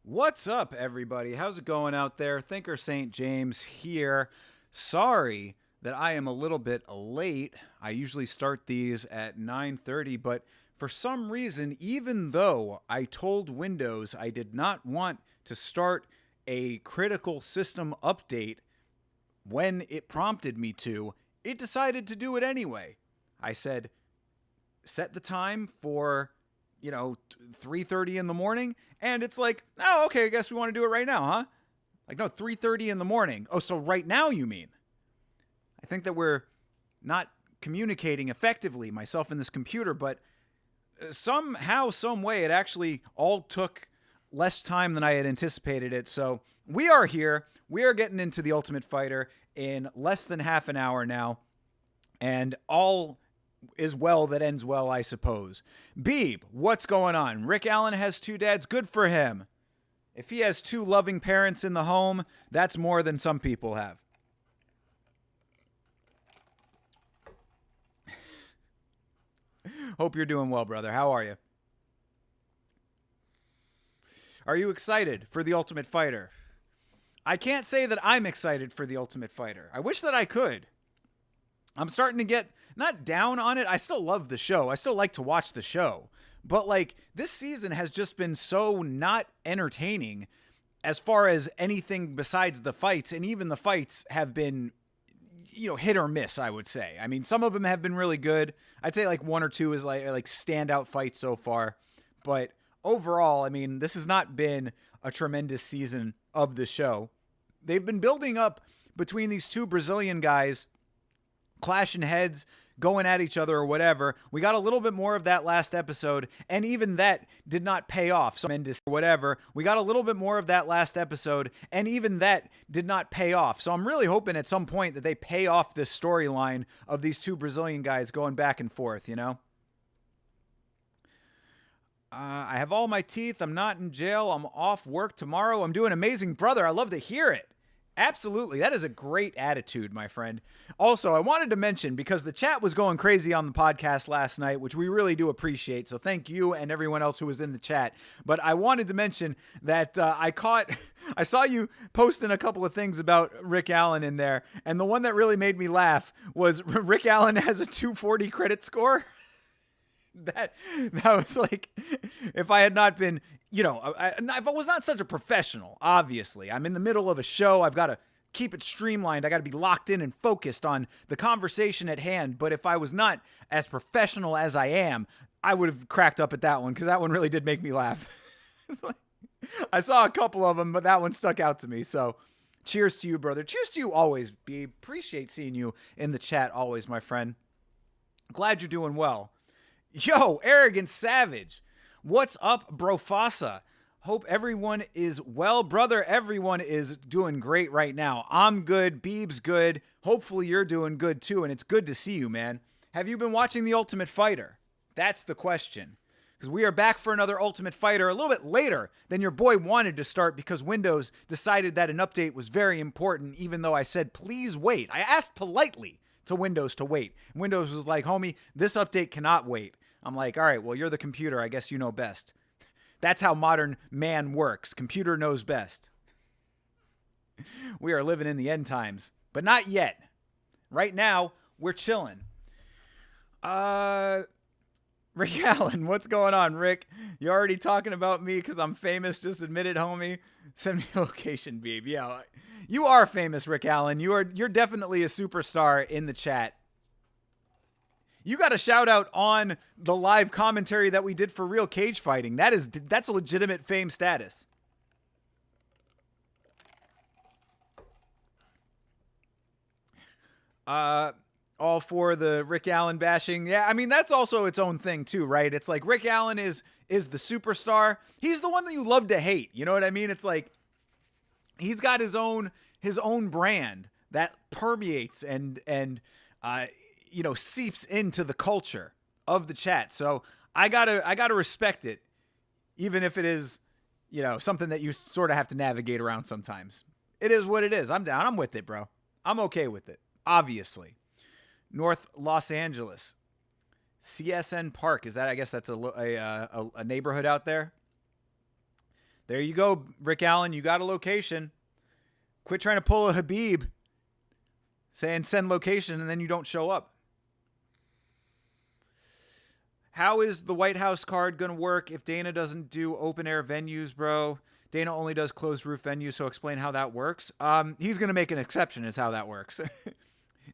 What's up, everybody? How's it going out there? Thinker St. James here. Sorry that I am a little bit late. I usually start these at 9:30, but for some reason, even though I told Windows I did not want to start a critical system update when it prompted me to, it decided to do it anyway. I said, set the time for 3:30 in the morning, and it's like, oh, okay, I guess we want to do it right now, huh? Like, no, 3:30 in the morning. Oh, so right now you mean? I think that we're not communicating effectively, myself and this computer, but somehow, some way, it actually all took less time than I had anticipated it. So we are here. We are getting into the Ultimate Fighter in less than half an hour now, and all is well that ends well, I suppose. Beeb, what's going on? Rick Allen has two dads. Good for him. If he has two loving parents in the home, that's more than some people have. Hope you're doing well, brother. How are you? Are you excited for the Ultimate Fighter? I can't say that I'm excited for the Ultimate Fighter. I wish that I could. I'm starting to get not down on it. I still love the show. I still like to watch the show. But like, this season has just been so not entertaining as far as anything besides the fights. And even the fights have been, hit or miss, I would say. I mean, some of them have been really good. I'd say like one or two is like standout fights so far. But overall, I mean, this has not been a tremendous season of the show. They've been building up between these two Brazilian guys, clashing heads, going at each other or whatever. We got a little bit more of that last episode, and even that did not pay off. So Mendes or whatever. We got a little bit more of that last episode, and even that did not pay off. So I'm really hoping at some point that they pay off this storyline of these two Brazilian guys going back and forth, I have all my teeth. I'm not in jail. I'm off work tomorrow. I'm doing amazing, brother. I love to hear it. Absolutely. That is a great attitude, my friend. Also, I wanted to mention, because the chat was going crazy on the podcast last night, which we really do appreciate. So thank you and everyone else who was in the chat. But I wanted to mention that I saw you posting a couple of things about Rick Allen in there. And the one that really made me laugh was Rick Allen has a 240 credit score. That was like, if I had not been, if I was not such a professional, obviously, I'm in the middle of a show. I've got to keep it streamlined. I got to be locked in and focused on the conversation at hand. But if I was not as professional as I am, I would have cracked up at that one, because that one really did make me laugh. It's like, I saw a couple of them, but that one stuck out to me. So cheers to you, brother. Cheers to you always, B. Appreciate seeing you in the chat always, my friend. Glad you're doing well. Yo, Arrogant Savage. What's up, Brofasa? Hope everyone is well. Brother, everyone is doing great right now. I'm good. Beeb's good. Hopefully you're doing good too, and it's good to see you, man. Have you been watching The Ultimate Fighter? That's the question. Because we are back for another Ultimate Fighter a little bit later than your boy wanted to start, because Windows decided that an update was very important, even though I said, please wait. I asked politely to Windows to wait. Windows was like, homie, this update cannot wait. I'm like, all right, well, you're the computer. I guess you know best. That's how modern man works. Computer knows best. We are living in the end times, but not yet. Right now, we're chilling. Rick Allen, what's going on, Rick? You already talking about me because I'm famous? Just admit it, homie. Send me a location, babe. Yeah, you are famous, Rick Allen. You're definitely a superstar in the chat. You got a shout out on the live commentary that we did for Real Cage Fighting. That's a legitimate fame status. All for the Rick Allen bashing. Yeah, I mean, that's also its own thing too, right? It's like Rick Allen is the superstar. He's the one that you love to hate. You know what I mean? It's like he's got his own brand that permeates and seeps into the culture of the chat. So I gotta respect it, even if it is, something that you sort of have to navigate around sometimes. It is what it is. I'm down. I'm with it, bro. I'm okay with it. Obviously. North Los Angeles, CSN Park. Is that? I guess that's a neighborhood out there. There you go, Rick Allen. You got a location. Quit trying to pull a Habib, saying send location, and then you don't show up. How is the White House card going to work if Dana doesn't do open air venues, bro? Dana only does closed roof venues, so explain how that works. He's going to make an exception is how that works.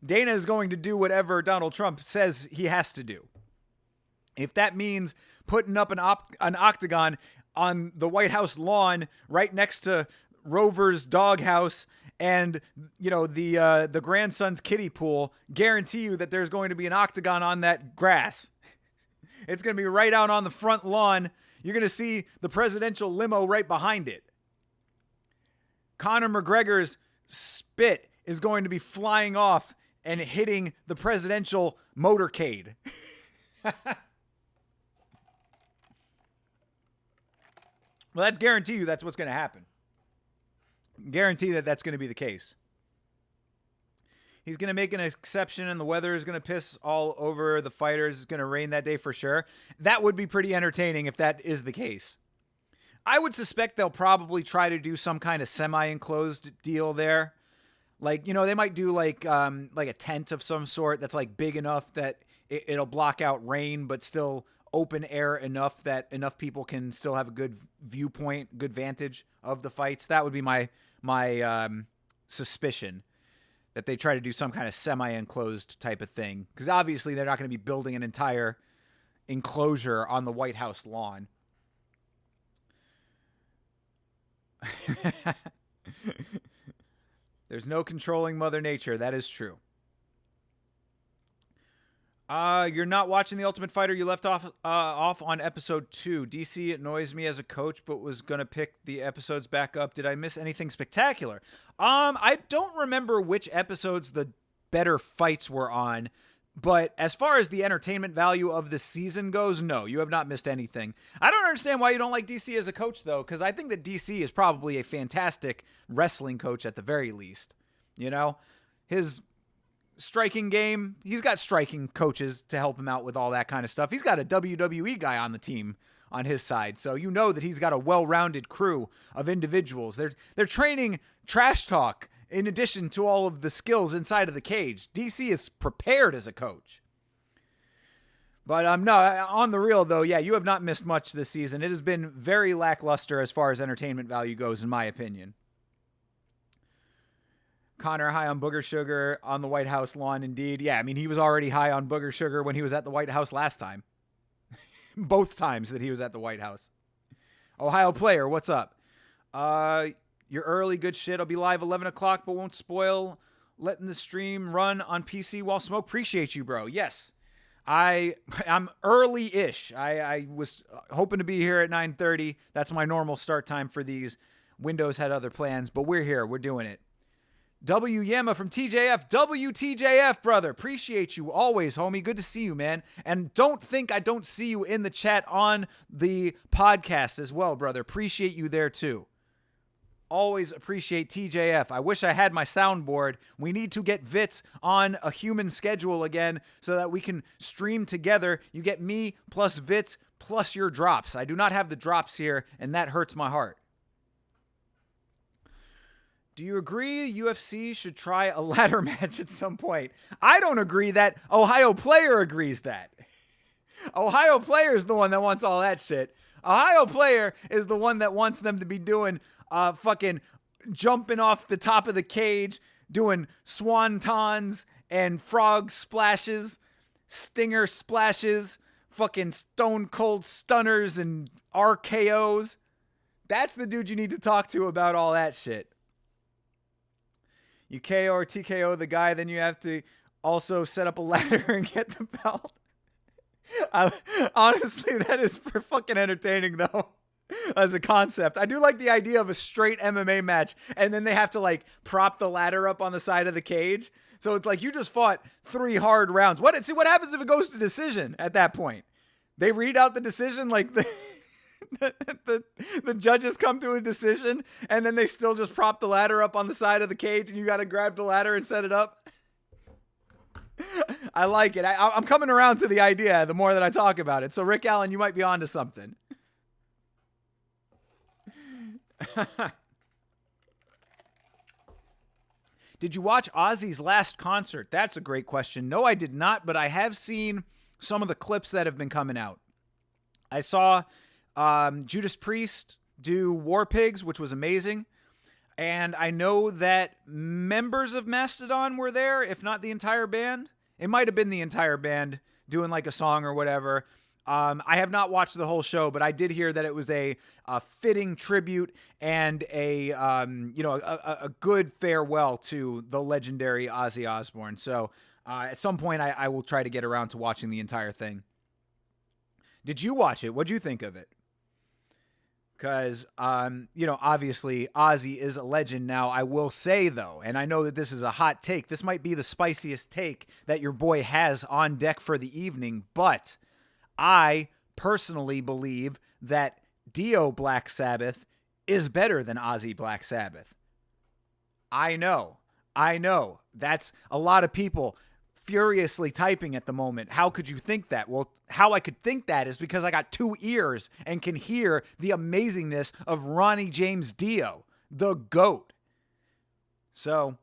Dana is going to do whatever Donald Trump says he has to do. If that means putting up an octagon on the White House lawn right next to Rover's doghouse and, the grandson's kiddie pool, guarantee you that there's going to be an octagon on that grass. It's going to be right out on the front lawn. You're going to see the presidential limo right behind it. Conor McGregor's spit is going to be flying off and hitting the presidential motorcade. Well, that's guarantee you that's what's going to happen. Guarantee that that's going to be the case. He's going to make an exception and the weather is going to piss all over the fighters. It's going to rain that day for sure. That would be pretty entertaining if that is the case. I would suspect they'll probably try to do some kind of semi-enclosed deal there. Like, they might do like a tent of some sort that's like big enough that it'll block out rain, but still open air enough that enough people can still have a good viewpoint, good vantage of the fights. That would be my suspicion, that they try to do some kind of semi-enclosed type of thing. Because obviously they're not going to be building an entire enclosure on the White House lawn. There's no controlling Mother Nature. That is true. You're not watching The Ultimate Fighter. You left off on episode 2. DC annoys me as a coach, but was going to pick the episodes back up. Did I miss anything spectacular? I don't remember which episodes the better fights were on, but as far as the entertainment value of the season goes, no, you have not missed anything. I don't understand why you don't like DC as a coach, though, because I think that DC is probably a fantastic wrestling coach at the very least. His striking game, he's got striking coaches to help him out with all that kind of stuff. He's got a WWE guy on the team on his side, so that he's got a well-rounded crew of individuals. They're training trash talk in addition to all of the skills inside of the cage. DC is prepared as a coach. But no, on the real though, yeah, you have not missed much this season. It has been very lackluster as far as entertainment value goes, in my opinion. Connor high on Booger Sugar on the White House lawn, indeed. Yeah, I mean, he was already high on Booger Sugar when he was at the White House last time. Both times that he was at the White House. Ohio Player, what's up? You're early, good shit. I'll be live 11 o'clock, but won't spoil letting the stream run on PC while smoke. Appreciate you, bro. Yes, I'm early-ish. I was hoping to be here at 9:30. That's my normal start time for these. Windows had other plans, but we're here. We're doing it. W Yama from TJF. WTJF, brother. Appreciate you always, homie. Good to see you, man. And don't think I don't see you in the chat on the podcast as well, brother. Appreciate you there, too. Always appreciate TJF. I wish I had my soundboard. We need to get Vitz on a human schedule again so that we can stream together. You get me plus Vitz plus your drops. I do not have the drops here, and that hurts my heart. Do you agree UFC should try a ladder match at some point? I don't agree that Ohio Player agrees that. Ohio Player is the one that wants all that shit. Ohio Player is the one that wants them to be doing fucking jumping off the top of the cage, doing swantons and frog splashes, stinger splashes, fucking stone cold stunners and RKOs. That's the dude you need to talk to about all that shit. You KO or TKO the guy, then you have to also set up a ladder and get the belt. Honestly, that is for fucking entertaining, though, as a concept. I do like the idea of a straight MMA match, and then they have to, like, prop the ladder up on the side of the cage. So it's like you just fought 3 hard rounds. What happens if it goes to decision at that point? They read out the decision, like the judges come to a decision, and then they still just prop the ladder up on the side of the cage, and you got to grab the ladder and set it up. I like it. I'm coming around to the idea the more that I talk about it. So Rick Allen, you might be onto something. Did you watch Ozzy's last concert? That's a great question. No, I did not, but I have seen some of the clips that have been coming out. I saw Judas Priest do War Pigs, which was amazing. And I know that members of Mastodon were there, if not the entire band. It might have been the entire band doing like a song or whatever. I have not watched the whole show, but I did hear that it was a fitting tribute and a good farewell to the legendary Ozzy Osbourne. So at some point, I will try to get around to watching the entire thing. Did you watch it? What'd you think of it? Because, obviously Ozzy is a legend now. I will say, though, and I know that this is a hot take. This might be the spiciest take that your boy has on deck for the evening. But I personally believe that Dio Black Sabbath is better than Ozzy Black Sabbath. I know. That's a lot of people furiously typing at the moment. How could you think that? Well, how I could think that is because I got 2 ears and can hear the amazingness of Ronnie James Dio, the GOAT. So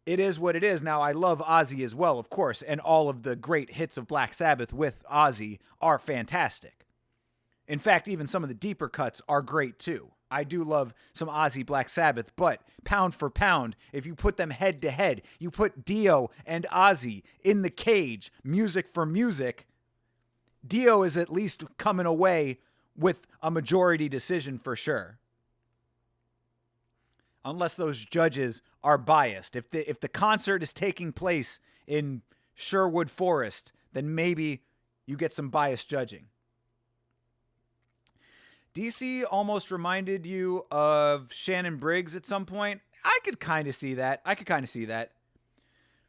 it is what it is. Now, I love Ozzy as well, of course, and all of the great hits of Black Sabbath with Ozzy are fantastic. In fact, even some of the deeper cuts are great too. I do love some Ozzy Black Sabbath, but pound for pound, if you put them head to head, you put Dio and Ozzy in the cage, music for music, Dio is at least coming away with a majority decision for sure. Unless those judges are biased. If the concert is taking place in Sherwood Forest, then maybe you get some biased judging. DC almost reminded you of Shannon Briggs at some point. I could kind of see that.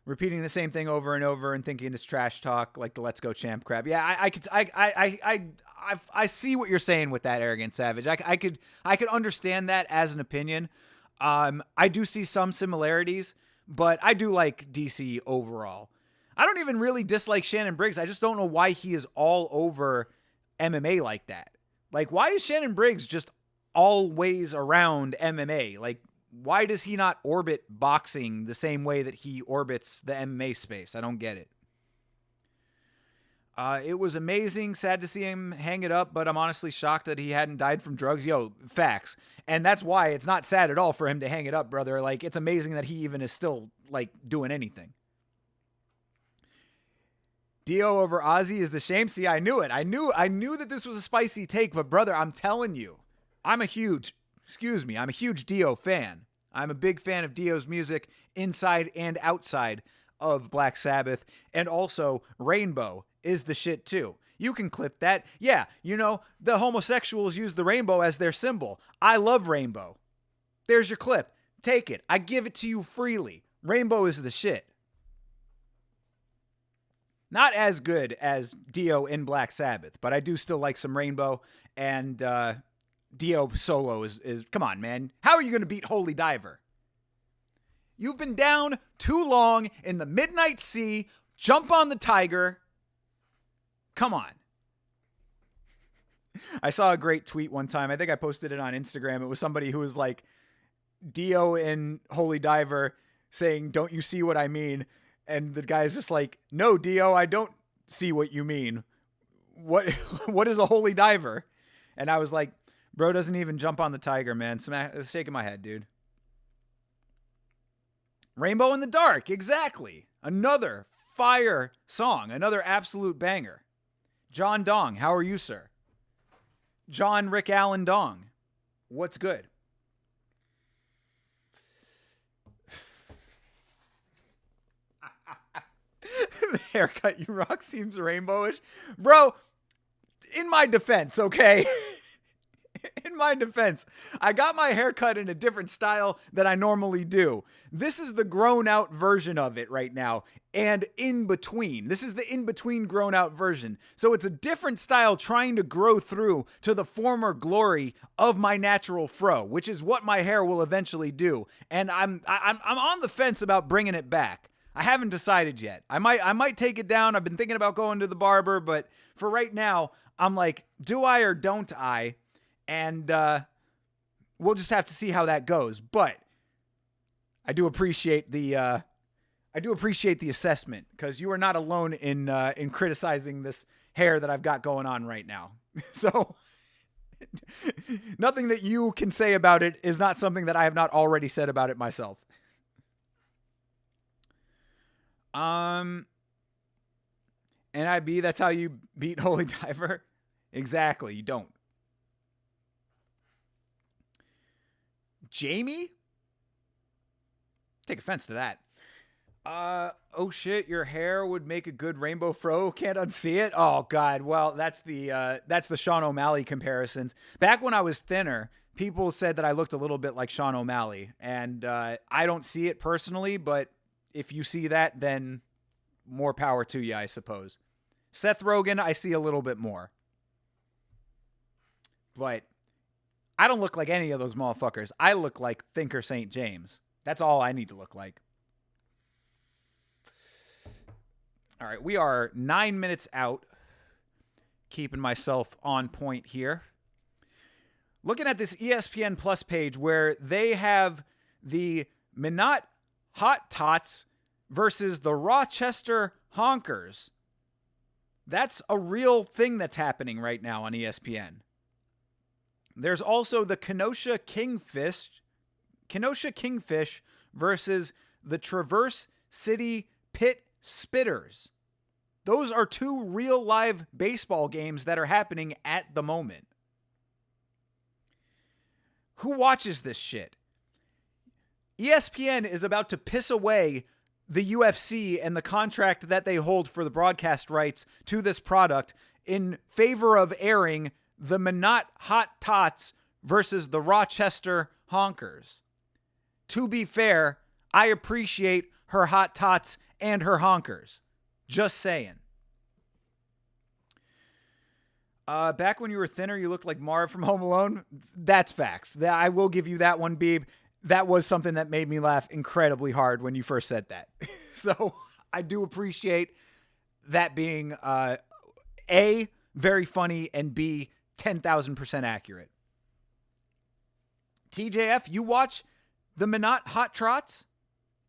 Repeating the same thing over and over and thinking it's trash talk, like the "Let's Go Champ" crap. Yeah, I see what you're saying with that, Arrogant Savage. I could understand that as an opinion. I do see some similarities, but I do like DC overall. I don't even really dislike Shannon Briggs. I just don't know why he is all over MMA like that. Like, why is Shannon Briggs just always around MMA? Like, why does he not orbit boxing the same way that he orbits the MMA space? I don't get it. It was amazing. Sad to see him hang it up, but I'm honestly shocked that he hadn't died from drugs. Yo, facts. And that's why it's not sad at all for him to hang it up, brother. Like, it's amazing that he even is still, like, doing anything. Dio over Ozzy is the shame. See, I knew it. I knew that this was a spicy take, but brother, I'm telling you, I'm a huge Dio fan. I'm a big fan of Dio's music inside and outside of Black Sabbath. And also, Rainbow is the shit too. You can clip that. Yeah, the homosexuals use the rainbow as their symbol. I love Rainbow. There's your clip. Take it. I give it to you freely. Rainbow is the shit. Not as good as Dio in Black Sabbath, but I do still like some Rainbow, and Dio solo is come on, man. How are you going to beat Holy Diver? You've been down too long in the midnight sea. Jump on the tiger. Come on. I saw a great tweet one time. I think I posted it on Instagram. It was somebody who was like, Dio in Holy Diver saying, "Don't you see what I mean?" And the guy's just like, "No, Dio, I don't see what you mean. what what is a holy diver? And I was like, bro doesn't even jump on the tiger, man. Shaking my head, dude. Rainbow in the Dark, exactly. Another fire song, another absolute banger. John Dong, how are you, sir? John Rick Allen Dong, what's good? The haircut you rock seems rainbowish. Bro, in my defense, okay? In my defense, I got my hair cut in a different style than I normally do. This is the grown out version of it right now. And in between. This is the in between grown out version. So it's a different style trying to grow through to the former glory of my natural fro, which is what my hair will eventually do. And I'm on the fence about bringing it back. I haven't decided yet. I might take it down. I've been thinking about going to the barber, but for right now, I'm like, do I or don't I? And we'll just have to see how that goes. But I do appreciate the assessment, because you are not alone in criticizing this hair that I've got going on right now. So nothing that you can say about it is not something that I have not already said about it myself. NIB, that's how you beat Holy Diver? Exactly, you don't. Jamie? Take offense to that. Oh shit, your hair would make a good rainbow fro. Can't unsee it. Oh god. Well, that's the Sean O'Malley comparisons. Back when I was thinner, people said that I looked a little bit like Sean O'Malley, and I don't see it personally, but if you see that, then more power to you, I suppose. Seth Rogen, I see a little bit more. But I don't look like any of those motherfuckers. I look like Thinker St. James. That's all I need to look like. All right, we are 9 minutes out. Keeping myself on point here. Looking at this ESPN Plus page where they have the Minot Hot Tots versus the Rochester Honkers. That's a real thing that's happening right now on ESPN. There's also the Kenosha Kingfish versus the Traverse City Pit Spitters. Those are two real live baseball games that are happening at the moment. Who watches this shit? ESPN is about to piss away the UFC and the contract that they hold for the broadcast rights to this product in favor of airing the Minot Hot Tots versus the Rochester Honkers. To be fair, I appreciate her hot tots and her honkers. Just saying. Back when you were thinner, you looked like Marv from Home Alone. That's facts. I will give you that one, Beeb. That was something that made me laugh incredibly hard when you first said that. So I do appreciate that being A, very funny, and B, 10,000% accurate. TJF, you watch the Minot Hot Trots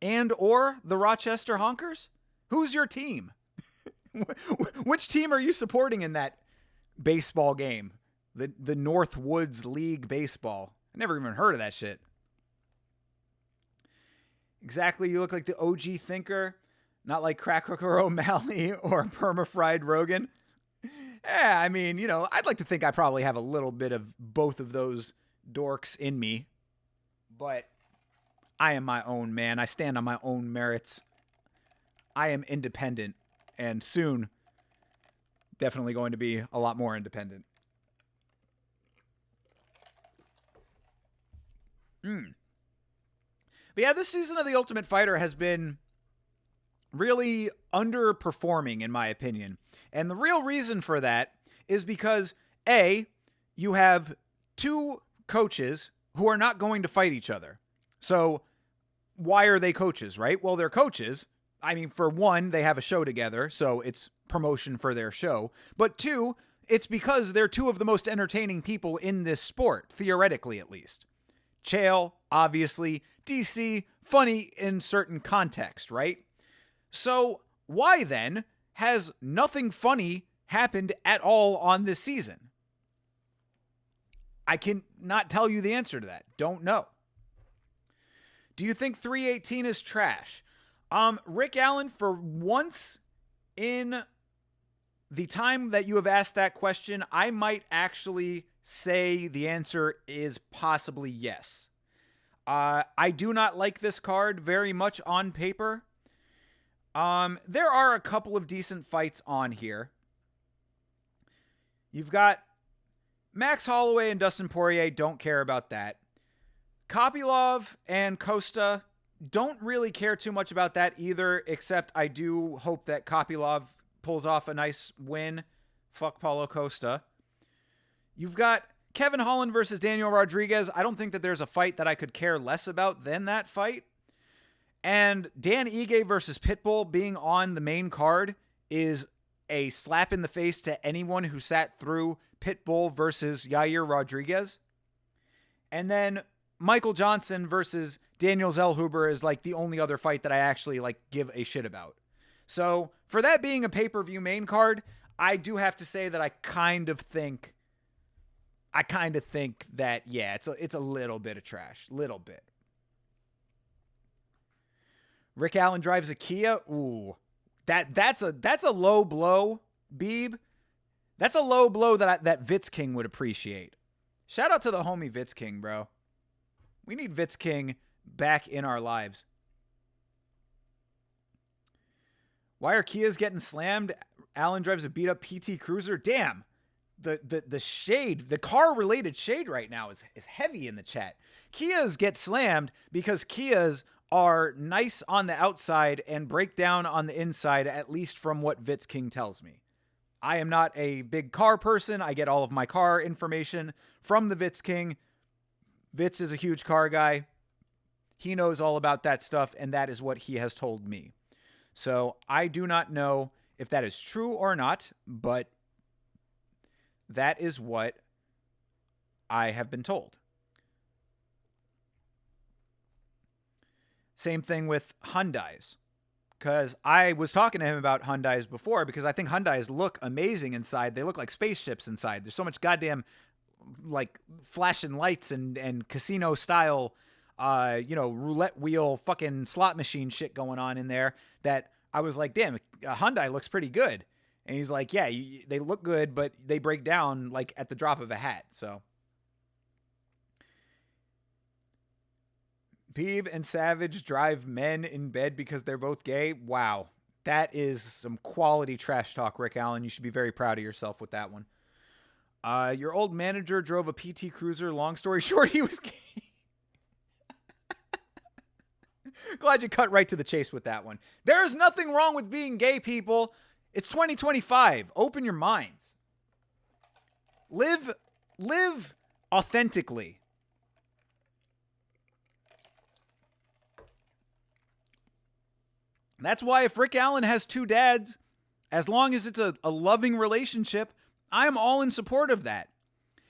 and or the Rochester Honkers? Who's your team? Which team are you supporting in that baseball game? The Northwoods League Baseball. I never even heard of that shit. Exactly, you look like the OG thinker, not like Crack Hooker O'Malley or Perma-Fried Rogan. Yeah, I mean, you know, I'd like to think I probably have a little bit of both of those dorks in me. But I am my own man. I stand on my own merits. I am independent, and soon definitely going to be a lot more independent. But yeah, this season of The Ultimate Fighter has been really underperforming, in my opinion. And the real reason for that is because, A, you have two coaches who are not going to fight each other. So why are they coaches, right? Well, they're coaches. I mean, for one, they have a show together, so it's promotion for their show. But two, it's because they're two of the most entertaining people in this sport, theoretically at least. Chael, obviously. DC, funny in certain context, right? So why then has nothing funny happened at all on this season? I can not tell you the answer to that. Don't know. Do you think 318 is trash? Rick Allen, for once in the time that you have asked that question, I might actually say the answer is possibly yes. I do not like this card very much on paper. There are a couple of decent fights on here. You've got Max Holloway and Dustin Poirier, don't care about that. Kopylov and Costa, don't really care too much about that either, except I do hope that Kopylov pulls off a nice win. Fuck Paulo Costa. You've got Kevin Holland versus Daniel Rodriguez. I don't think that there's a fight that I could care less about than that fight. And Dan Ige versus Pitbull being on the main card is a slap in the face to anyone who sat through Pitbull versus Yair Rodriguez. And then Michael Johnson versus Daniel Zellhuber is like the only other fight that I actually like give a shit about. So for that being a pay-per-view main card, I do have to say that I kind of think that, yeah, it's a little bit of trash. Little bit. Rick Allen drives a Kia. Ooh. That's a low blow, Beeb. That's a low blow that Vitz King would appreciate. Shout out to the homie Vitz King, bro. We need Vitz King back in our lives. Why are Kias getting slammed? Allen drives a beat up PT Cruiser. Damn. The shade, the car-related shade right now is heavy in the chat. Kias get slammed because Kias are nice on the outside and break down on the inside, at least from what Vitz King tells me. I am not a big car person. I get all of my car information from the Vitz King. Vitz is a huge car guy. He knows all about that stuff, and that is what he has told me. So I do not know if that is true or not, but that is what I have been told. Same thing with Hyundais, because I was talking to him about Hyundais before, because I think Hyundais look amazing inside. They look like spaceships inside. There's so much goddamn like flashing lights and casino style, roulette wheel fucking slot machine shit going on in there that I was like, damn, a Hyundai looks pretty good. And he's like, yeah, they look good, but they break down like at the drop of a hat. So Peeb and Savage drive men in bed because they're both gay. Wow. That is some quality trash talk, Rick Allen. You should be very proud of yourself with that one. Your old manager drove a PT Cruiser. Long story short, he was gay. Glad you cut right to the chase with that one. There is nothing wrong with being gay, people. It's 2025. Open your minds. Live authentically. That's why if Rick Allen has two dads, as long as it's a loving relationship, I'm all in support of that.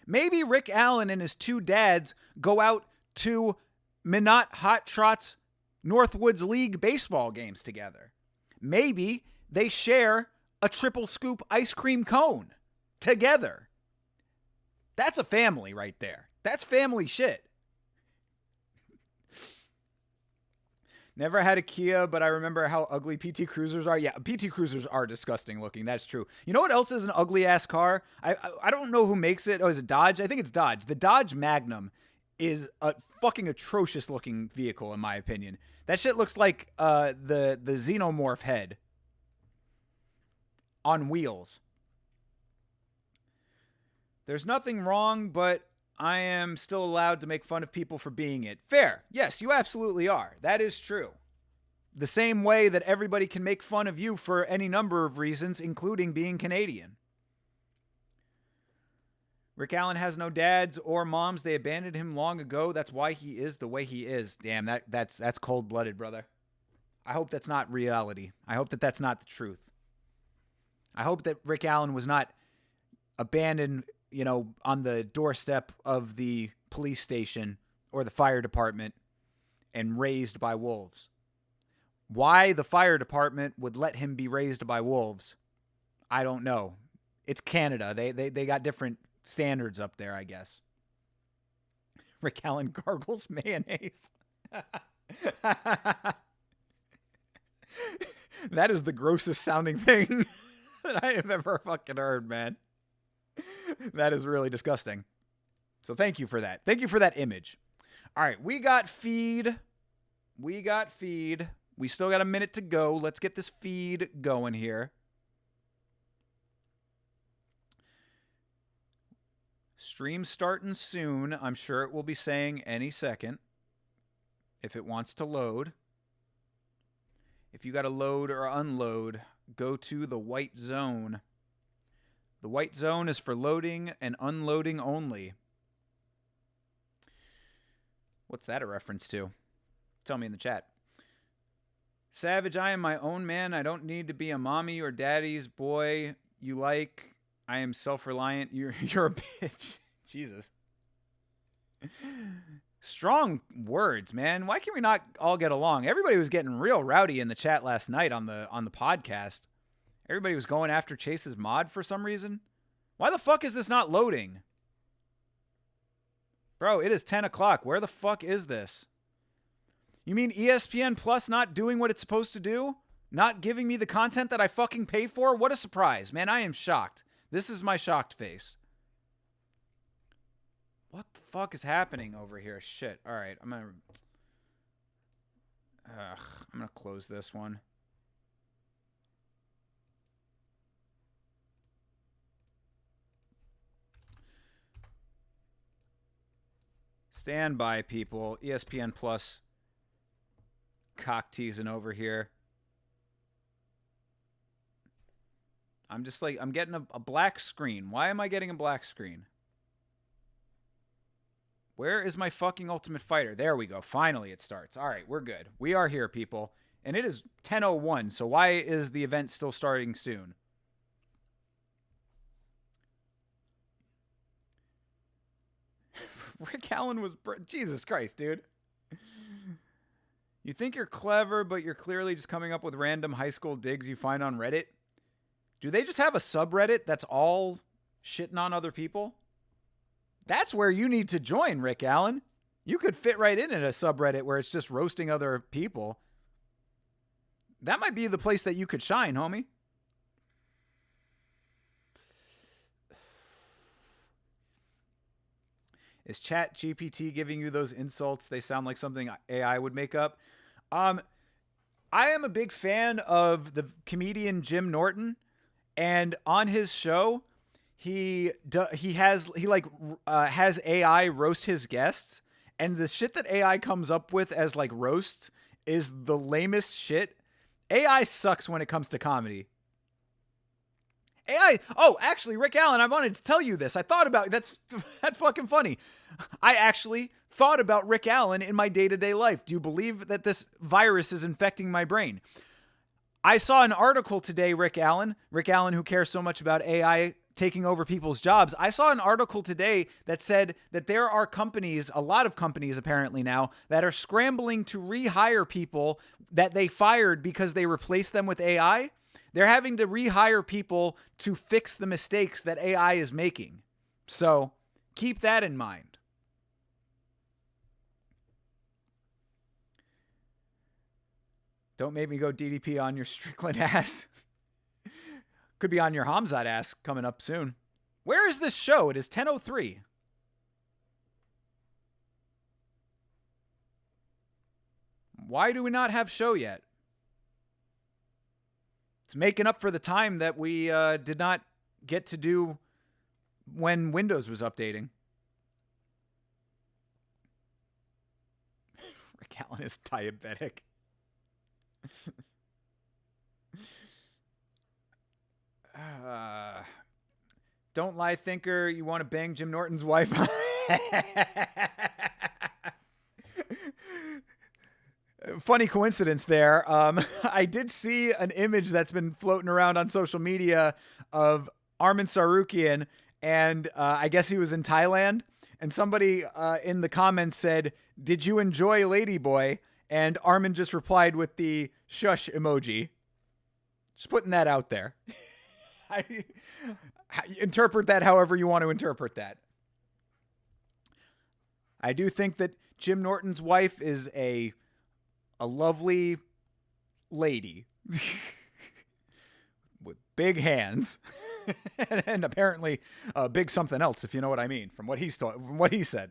Maybe Rick Allen and his two dads go out to Minot Hot Trot's Northwoods League baseball games together. Maybe they share a triple scoop ice cream cone together. That's a family right there. That's family shit. Never had a Kia, but I remember how ugly PT Cruisers are. Yeah, PT Cruisers are disgusting looking. That's true. You know what else is an ugly ass car? I don't know who makes it. Oh, is it Dodge? I think it's Dodge. The Dodge Magnum is a fucking atrocious looking vehicle in my opinion. That shit looks like the Xenomorph head on wheels. There's nothing wrong, but I am still allowed to make fun of people for being it. Fair. Yes, you absolutely are. That is true. The same way that everybody can make fun of you for any number of reasons, including being Canadian. Rick Allen has no dads or moms. They abandoned him long ago. That's why he is the way he is. Damn, that's cold-blooded, brother. I hope that's not reality. I hope that that's not the truth. I hope that Rick Allen was not abandoned, on the doorstep of the police station or the fire department and raised by wolves. Why the fire department would let him be raised by wolves, I don't know. It's Canada. They got different standards up there, I guess. Rick Allen gargles mayonnaise. That is the grossest sounding thing that I have ever fucking heard, man. That is really disgusting. So thank you for that. Thank you for that image. All right, we got feed. We still got a minute to go. Let's get this feed going here. Stream starting soon. I'm sure it will be saying any second if it wants to load. If you got to load or unload, go to the white zone. The white zone is for loading and unloading only. What's that a reference to? Tell me in the chat. Savage, I am my own man. I don't need to be a mommy or daddy's boy you like. I am self-reliant. You're a bitch. Jesus. Strong words, man. Why can we not all get along? Everybody was getting real rowdy in the chat last night on the podcast. Everybody was going after Chase's mod for some reason. Why the fuck is this not loading? Bro, it is 10 o'clock. Where the fuck is this? You mean ESPN Plus not doing what it's supposed to do? Not giving me the content that I fucking pay for? What a surprise. Man, I am shocked. This is my shocked face. What the fuck is happening over here? Shit. All right, I'm gonna close this one. Stand by, people. ESPN Plus cock teasing over here. I'm just like, I'm getting a black screen. Why am I getting a black screen? Where is my fucking Ultimate Fighter? There we go. Finally it starts. All right, we're good. We are here, people. And it is 10:01, so why is the event still starting soon? Rick Allen was... Jesus Christ, dude. You think you're clever, but you're clearly just coming up with random high school digs you find on Reddit? Do they just have a subreddit that's all shitting on other people? That's where you need to join, Rick Allen. You could fit right in a subreddit where it's just roasting other people. That might be the place that you could shine, homie. Is Chat GPT giving you those insults? They sound like something AI would make up. I am a big fan of the comedian Jim Norton, and on his show, he has AI roast his guests, and the shit that AI comes up with as like roasts is the lamest shit. AI sucks when it comes to comedy. Actually, Rick Allen, I wanted to tell you this. I thought about that's fucking funny. I actually thought about Rick Allen in my day-to-day life. Do you believe that this virus is infecting my brain? I saw an article today, Rick Allen who cares so much about AI taking over people's jobs. I saw an article today that said that there are companies, a lot of companies apparently now, that are scrambling to rehire people that they fired because they replaced them with AI. They're having to rehire people to fix the mistakes that AI is making. So keep that in mind. Don't make me go DDP on your Strickland ass. Could be on your Hamzat ass coming up soon. Where is this show? It is 10:03. Why do we not have show yet? It's making up for the time that we did not get to do when Windows was updating. Rick Allen is diabetic. Don't lie, thinker. You want to bang Jim Norton's wife? Funny coincidence there. I did see an image that's been floating around on social media of Armin Sarukian, and I guess he was in Thailand, and somebody in the comments said, "Did you enjoy Ladyboy?" And Armin just replied with the shush emoji. Just putting that out there. Interpret that however you want to interpret that. I do think that Jim Norton's wife is a lovely lady with big hands and apparently big something else, if you know what I mean, from what he said.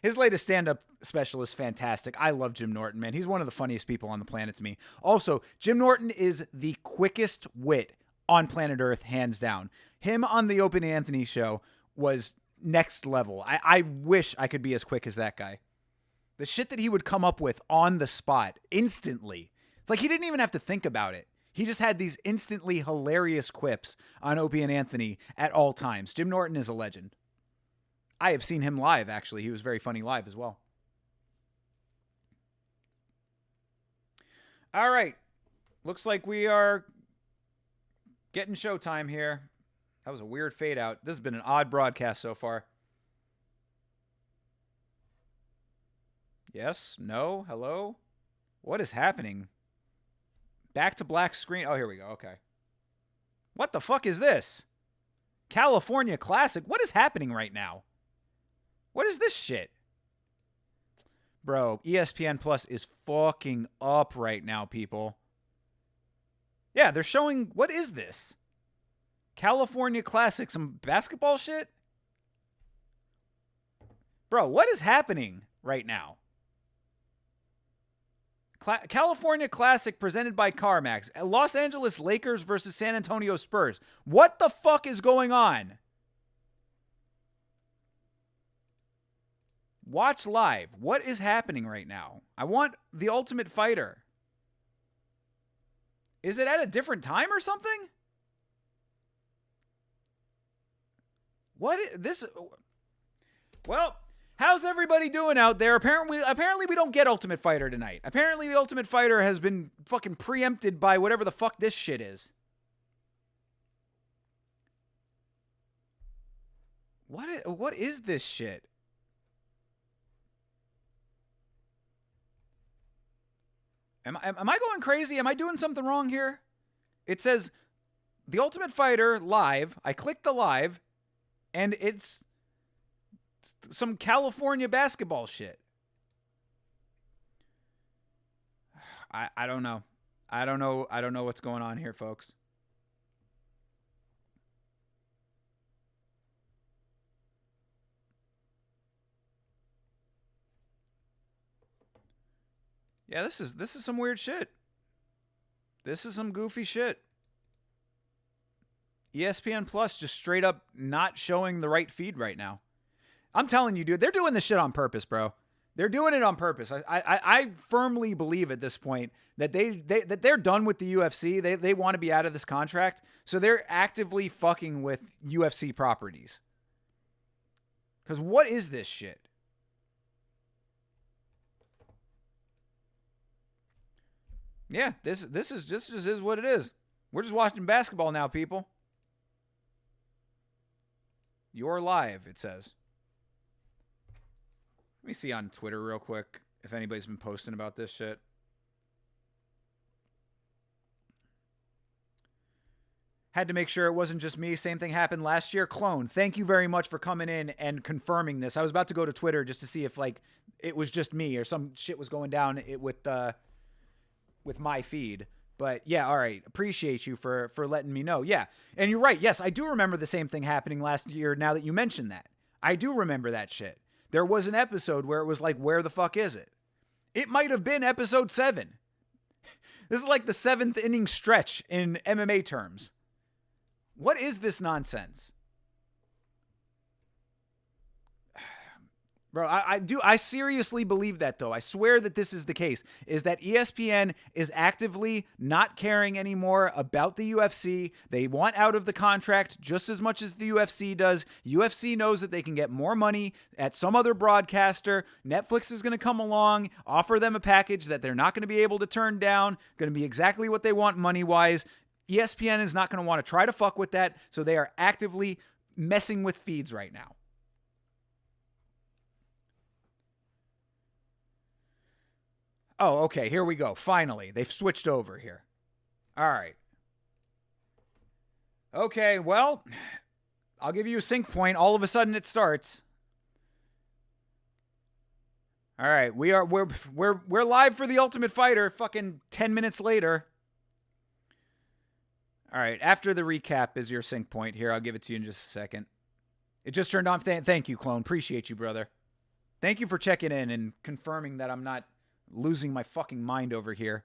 His latest stand-up special is fantastic. I love Jim Norton, man. He's one of the funniest people on the planet to me. Also, Jim Norton is the quickest wit on planet Earth, hands down. Him on the Opie and Anthony show was next level. I wish I could be as quick as that guy. The shit that he would come up with on the spot, instantly. It's like he didn't even have to think about it. He just had these instantly hilarious quips on Opie and Anthony at all times. Jim Norton is a legend. I have seen him live, actually. He was very funny live as well. All right. Looks like we are getting showtime here. That was a weird fade out. This has been an odd broadcast so far. Yes? No? Hello? What is happening? Back to black screen. Oh, here we go. Okay. What the fuck is this? California Classic? What is happening right now? What is this shit? Bro, ESPN Plus is fucking up right now, people. Yeah, they're showing... What is this? California Classic, some basketball shit? Bro, what is happening right now? California Classic presented by CarMax. Los Angeles Lakers versus San Antonio Spurs. What the fuck is going on? Watch live. What is happening right now? I want The Ultimate Fighter. Is it at a different time or something? What is this? Well, how's everybody doing out there? Apparently we don't get Ultimate Fighter tonight. Apparently the Ultimate Fighter has been fucking preempted by whatever the fuck this shit is. What is this shit? Am I going crazy? Am I doing something wrong here? It says The Ultimate Fighter live. I clicked the live, and it's some California basketball shit. I don't know. I don't know what's going on here, folks. Yeah, this is some weird shit. This is some goofy shit. ESPN Plus just straight up not showing the right feed right now. I'm telling you, dude, they're doing this shit on purpose, bro. They're doing it on purpose. I firmly believe at this point that they're done with the UFC. They want to be out of this contract, so they're actively fucking with UFC properties. Because what is this shit? Yeah, this is what it is. We're just watching basketball now, people. You're live, it says. Let me see on Twitter real quick if anybody's been posting about this shit. Had to make sure it wasn't just me. Same thing happened last year. Clone, thank you very much for coming in and confirming this. I was about to go to Twitter just to see if like it was just me or some shit was going down with my feed. But yeah, all right. Appreciate you for letting me know. Yeah. And you're right. Yes, I do remember the same thing happening last year now that you mentioned that. I do remember that shit. There was an episode where it was like, where the fuck is it? It might have been episode 7. This is like the 7th inning stretch in MMA terms. What is this nonsense? Bro, I seriously believe that, though. I swear that this is the case, is that ESPN is actively not caring anymore about the UFC. They want out of the contract just as much as the UFC does. UFC knows that they can get more money at some other broadcaster. Netflix is going to come along, offer them a package that they're not going to be able to turn down, going to be exactly what they want money-wise. ESPN is not going to want to try to fuck with that, so they are actively messing with feeds right now. Oh, okay, here we go. Finally, they've switched over here. All right. Okay, well, I'll give you a sync point. All of a sudden it starts. All right, we're live for the Ultimate Fighter. Fucking 10 minutes later. All right, after the recap is your sync point here. I'll give it to you in just a second. It just turned on. Thank you, Clone. Appreciate you, brother. Thank you for checking in and confirming that I'm not losing my fucking mind over here.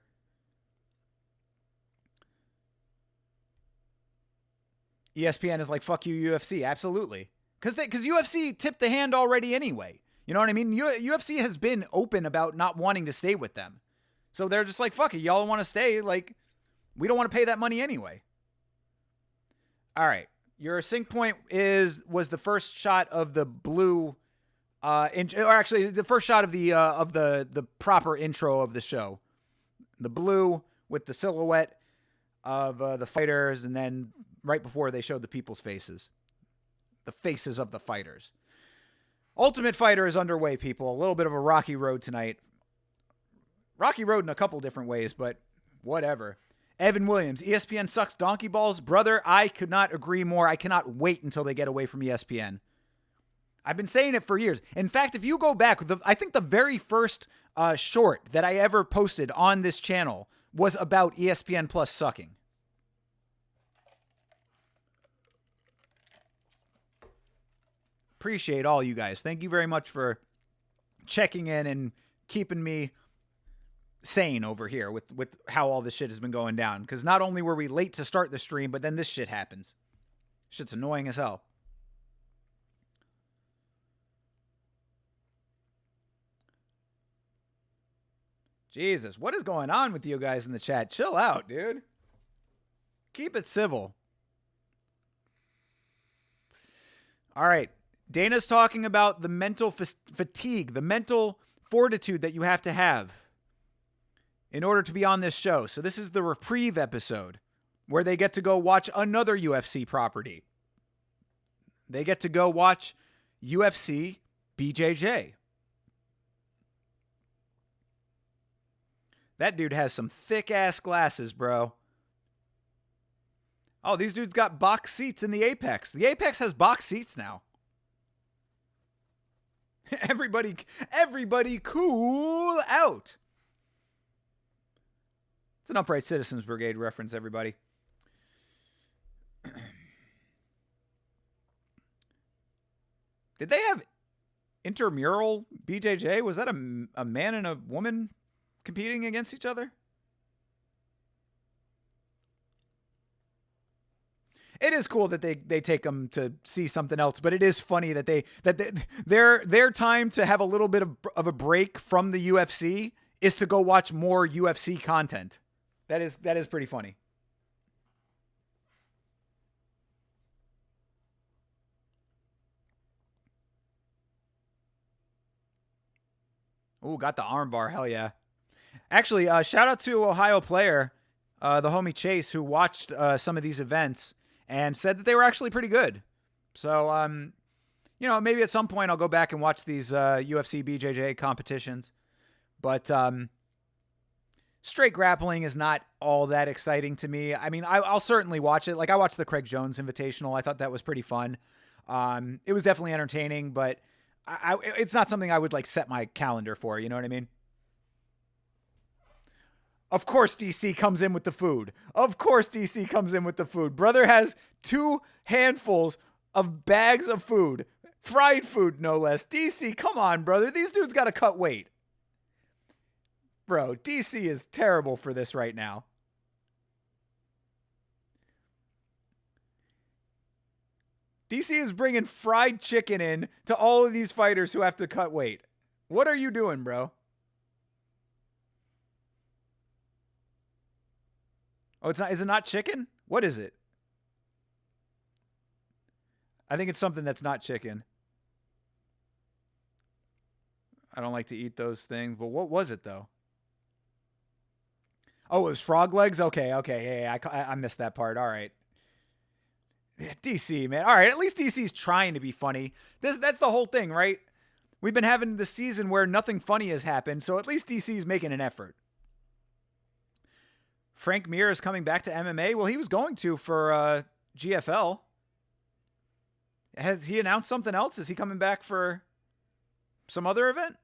ESPN is like, fuck you, UFC. Absolutely. Because UFC tipped the hand already anyway. You know what I mean? UFC has been open about not wanting to stay with them. So they're just like, fuck it, y'all want to stay. Like, we don't want to pay that money anyway. All right. Your sync point was the first shot of the blue, or actually the first shot of the proper intro of the show. The blue with the silhouette of the fighters, and then right before they showed the people's faces. The faces of the fighters. Ultimate Fighter is underway, people. A little bit of a rocky road tonight. Rocky road in a couple different ways, but whatever. Evan Williams, ESPN sucks donkey balls. Brother, I could not agree more. I cannot wait until they get away from ESPN. I've been saying it for years. In fact, if you go back, I think the very first short that I ever posted on this channel was about ESPN Plus sucking. Appreciate all you guys. Thank you very much for checking in and keeping me sane over here with how all this shit has been going down. Because not only were we late to start the stream, but then this shit happens. Shit's annoying as hell. Jesus, what is going on with you guys in the chat? Chill out, dude. Keep it civil. All right. Dana's talking about the mental fatigue, the mental fortitude that you have to have in order to be on this show. So this is the reprieve episode where they get to go watch another UFC property. They get to go watch UFC BJJ. That dude has some thick-ass glasses, bro. Oh, these dudes got box seats in the Apex. The Apex has box seats now. Everybody cool out. It's an Upright Citizens Brigade reference, everybody. Did they have intramural BJJ? Was that a man and a woman competing against each other? It is cool that they take them to see something else, but it is funny that their time to have a little bit of a break from the UFC is to go watch more UFC content. That is pretty funny. Ooh, got the armbar. Hell yeah. Actually, shout out to Ohio Player, the homie Chase, who watched some of these events and said that they were actually pretty good. So, maybe at some point I'll go back and watch these UFC BJJ competitions. But straight grappling is not all that exciting to me. I mean, I'll certainly watch it. Like, I watched the Craig Jones Invitational. I thought that was pretty fun. It was definitely entertaining, but it's not something I would, like, set my calendar for. You know what I mean? Of course DC comes in with the food. Of course DC comes in with the food. Brother has 2 handfuls of bags of food. Fried food, no less. DC, come on, brother. These dudes got to cut weight. Bro, DC is terrible for this right now. DC is bringing fried chicken in to all of these fighters who have to cut weight. What are you doing, bro? Oh, it's not. Is it not chicken? What is it? I think it's something that's not chicken. I don't like to eat those things, but what was it though? Oh, it was frog legs? Okay. Yeah, I missed that part. All right. DC, man. All right, at least DC's trying to be funny. That's the whole thing, right? We've been having this season where nothing funny has happened, so at least DC's making an effort. Frank Mir is coming back to MMA. Well, he was going to for GFL. Has he announced something else? Is he coming back for some other event?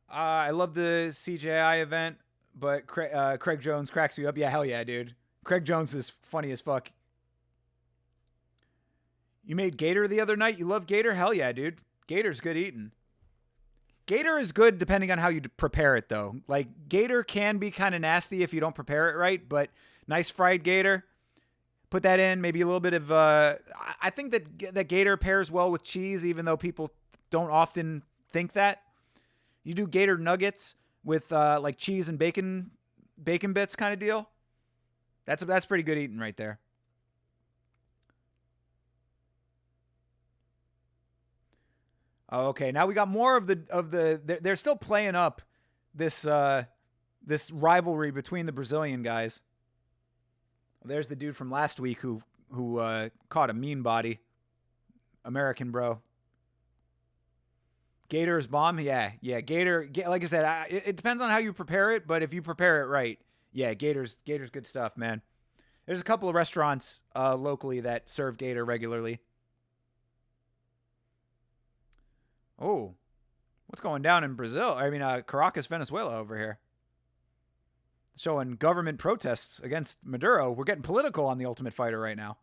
I love the CJI event, but Craig Jones cracks you up. Yeah, hell yeah, dude. Craig Jones is funny as fuck. You made Gator the other night? You love Gator? Hell yeah, dude. Gator's good eating. Gator is good depending on how you prepare it, though. Like, Gator can be kind of nasty if you don't prepare it right, but nice fried Gator. Put that in, maybe a little bit of... I think that Gator pairs well with cheese, even though people don't often think that. You do Gator nuggets with like cheese and bacon bits kind of deal. That's pretty good eating right there. Oh, okay, now we got more of the. They're still playing up this this rivalry between the Brazilian guys. There's the dude from last week who caught a mean body. American bro. Gator is bomb. Yeah. Gator. Like I said, it depends on how you prepare it, but if you prepare it right, yeah, Gator's good stuff, man. There's a couple of restaurants locally that serve Gator regularly. Oh, what's going down in Brazil? I mean, Caracas, Venezuela over here. Showing government protests against Maduro. We're getting political on The Ultimate Fighter right now.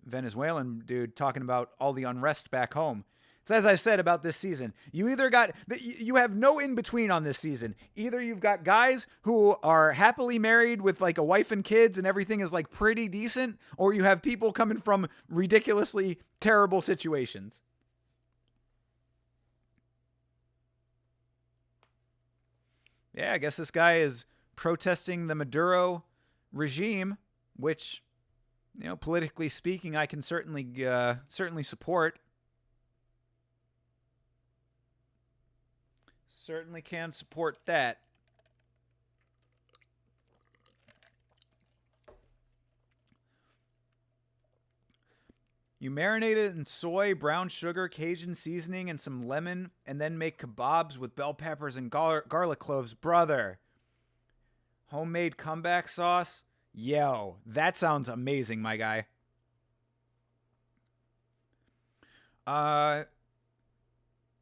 Venezuelan dude talking about all the unrest back home. So as I said about this season, you have no in between on this season. Either you've got guys who are happily married with like a wife and kids and everything is like pretty decent, or you have people coming from ridiculously terrible situations. Yeah, I guess this guy is protesting the Maduro regime, which, you know, politically speaking, I can certainly support. Certainly can support that. You marinate it in soy, brown sugar, Cajun seasoning, and some lemon, and then make kebabs with bell peppers and garlic cloves. Brother. Homemade comeback sauce. Yo, that sounds amazing, my guy.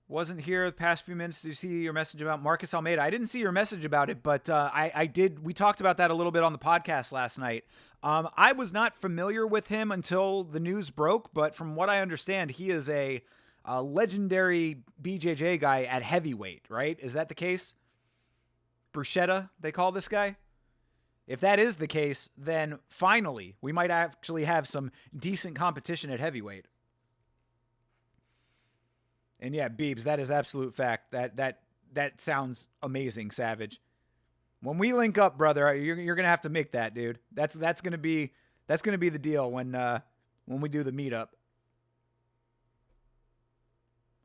Wasn't here the past few minutes to see your message about Marcus Almeida. I didn't see your message about it, but I did. We talked about that a little bit on the podcast last night. I was not familiar with him until the news broke, but from what I understand, he is a legendary BJJ guy at heavyweight, right? Is that the case? Bruschetta, they call this guy? If that is the case, then finally, we might actually have some decent competition at heavyweight. And yeah, Beebs, that is absolute fact. That sounds amazing, Savage. When we link up, brother, you're gonna have to make that, dude. That's gonna be the deal when we do the meetup.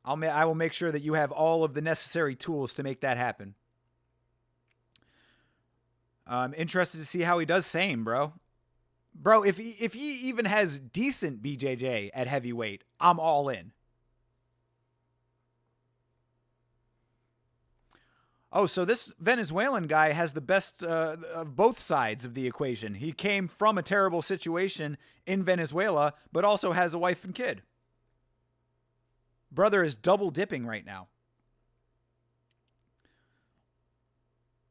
I will make sure that you have all of the necessary tools to make that happen. I'm interested to see how he does same, bro. Bro, if he even has decent BJJ at heavyweight, I'm all in. Oh, so this Venezuelan guy has the best of both sides of the equation. He came from a terrible situation in Venezuela, but also has a wife and kid. Brother is double dipping right now.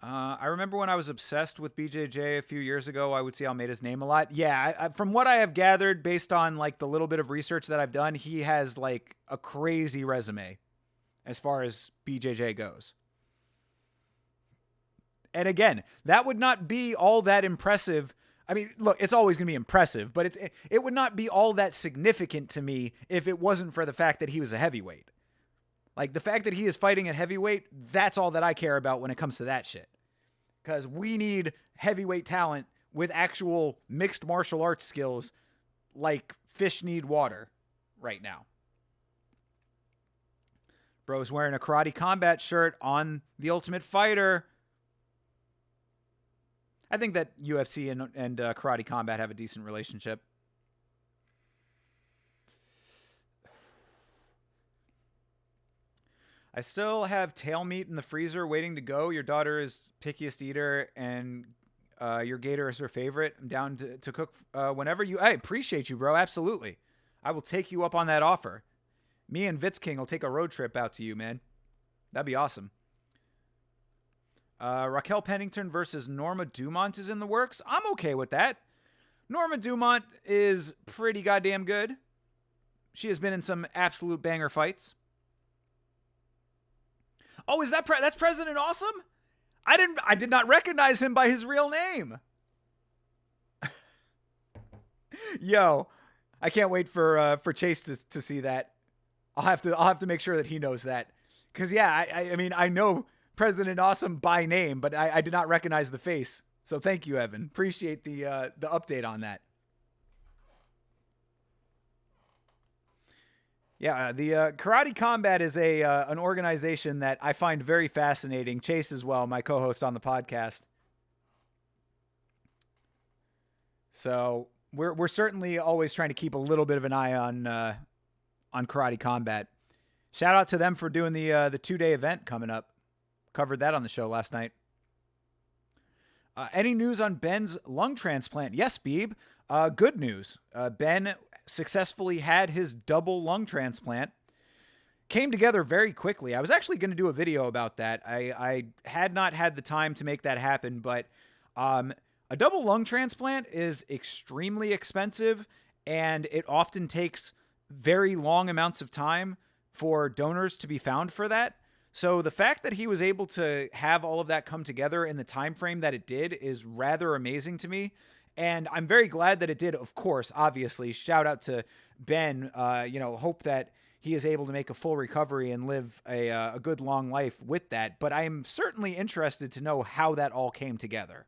I remember when I was obsessed with BJJ a few years ago, I would see Almeida's name a lot. Yeah, from what I have gathered, based on like the little bit of research that I've done, he has like a crazy resume as far as BJJ goes. And again, that would not be all that impressive. I mean, look, it's always going to be impressive, but it would not be all that significant to me if it wasn't for the fact that he was a heavyweight. Like, the fact that he is fighting at heavyweight, that's all that I care about when it comes to that shit. Because we need heavyweight talent with actual mixed martial arts skills like fish need water right now. Bro's wearing a Karate Combat shirt on The Ultimate Fighter. I think that UFC and Karate Combat have a decent relationship. I still have tail meat in the freezer waiting to go. Your daughter is pickiest eater and Your gator is her favorite. I'm down to cook whenever you. I appreciate you, bro. Absolutely. I will take you up on that offer. Me and Vitz King will take a road trip out to you, man. That'd be awesome. Raquel Pennington versus Norma Dumont is in the works. I'm okay with that. Norma Dumont is pretty goddamn good. She has been in some absolute banger fights. Oh, is that's President Awesome? I did not recognize him by his real name. Yo, I can't wait for Chase to see that. I'll have to make sure that he knows that. Cause yeah, I mean I know President Awesome by name, but I did not recognize the face. So thank you, Evan. Appreciate the update on that. Yeah, the Karate Combat is an organization that I find very fascinating. Chase as well, my co-host on the podcast. So we're certainly always trying to keep a little bit of an eye on Karate Combat. Shout out to them for doing the 2-day event coming up. Covered that on the show last night. Any news on Ben's lung transplant? Yes, Beeb. Good news. Ben successfully had his double lung transplant. Came together very quickly. I was actually going to do a video about that. I had not had the time to make that happen, but a double lung transplant is extremely expensive, and it often takes very long amounts of time for donors to be found for that. So the fact that he was able to have all of that come together in the time frame that it did is rather amazing to me. And I'm very glad that it did, of course, obviously. Shout out to Ben. Hope that he is able to make a full recovery and live a good long life with that. But I am certainly interested to know how that all came together.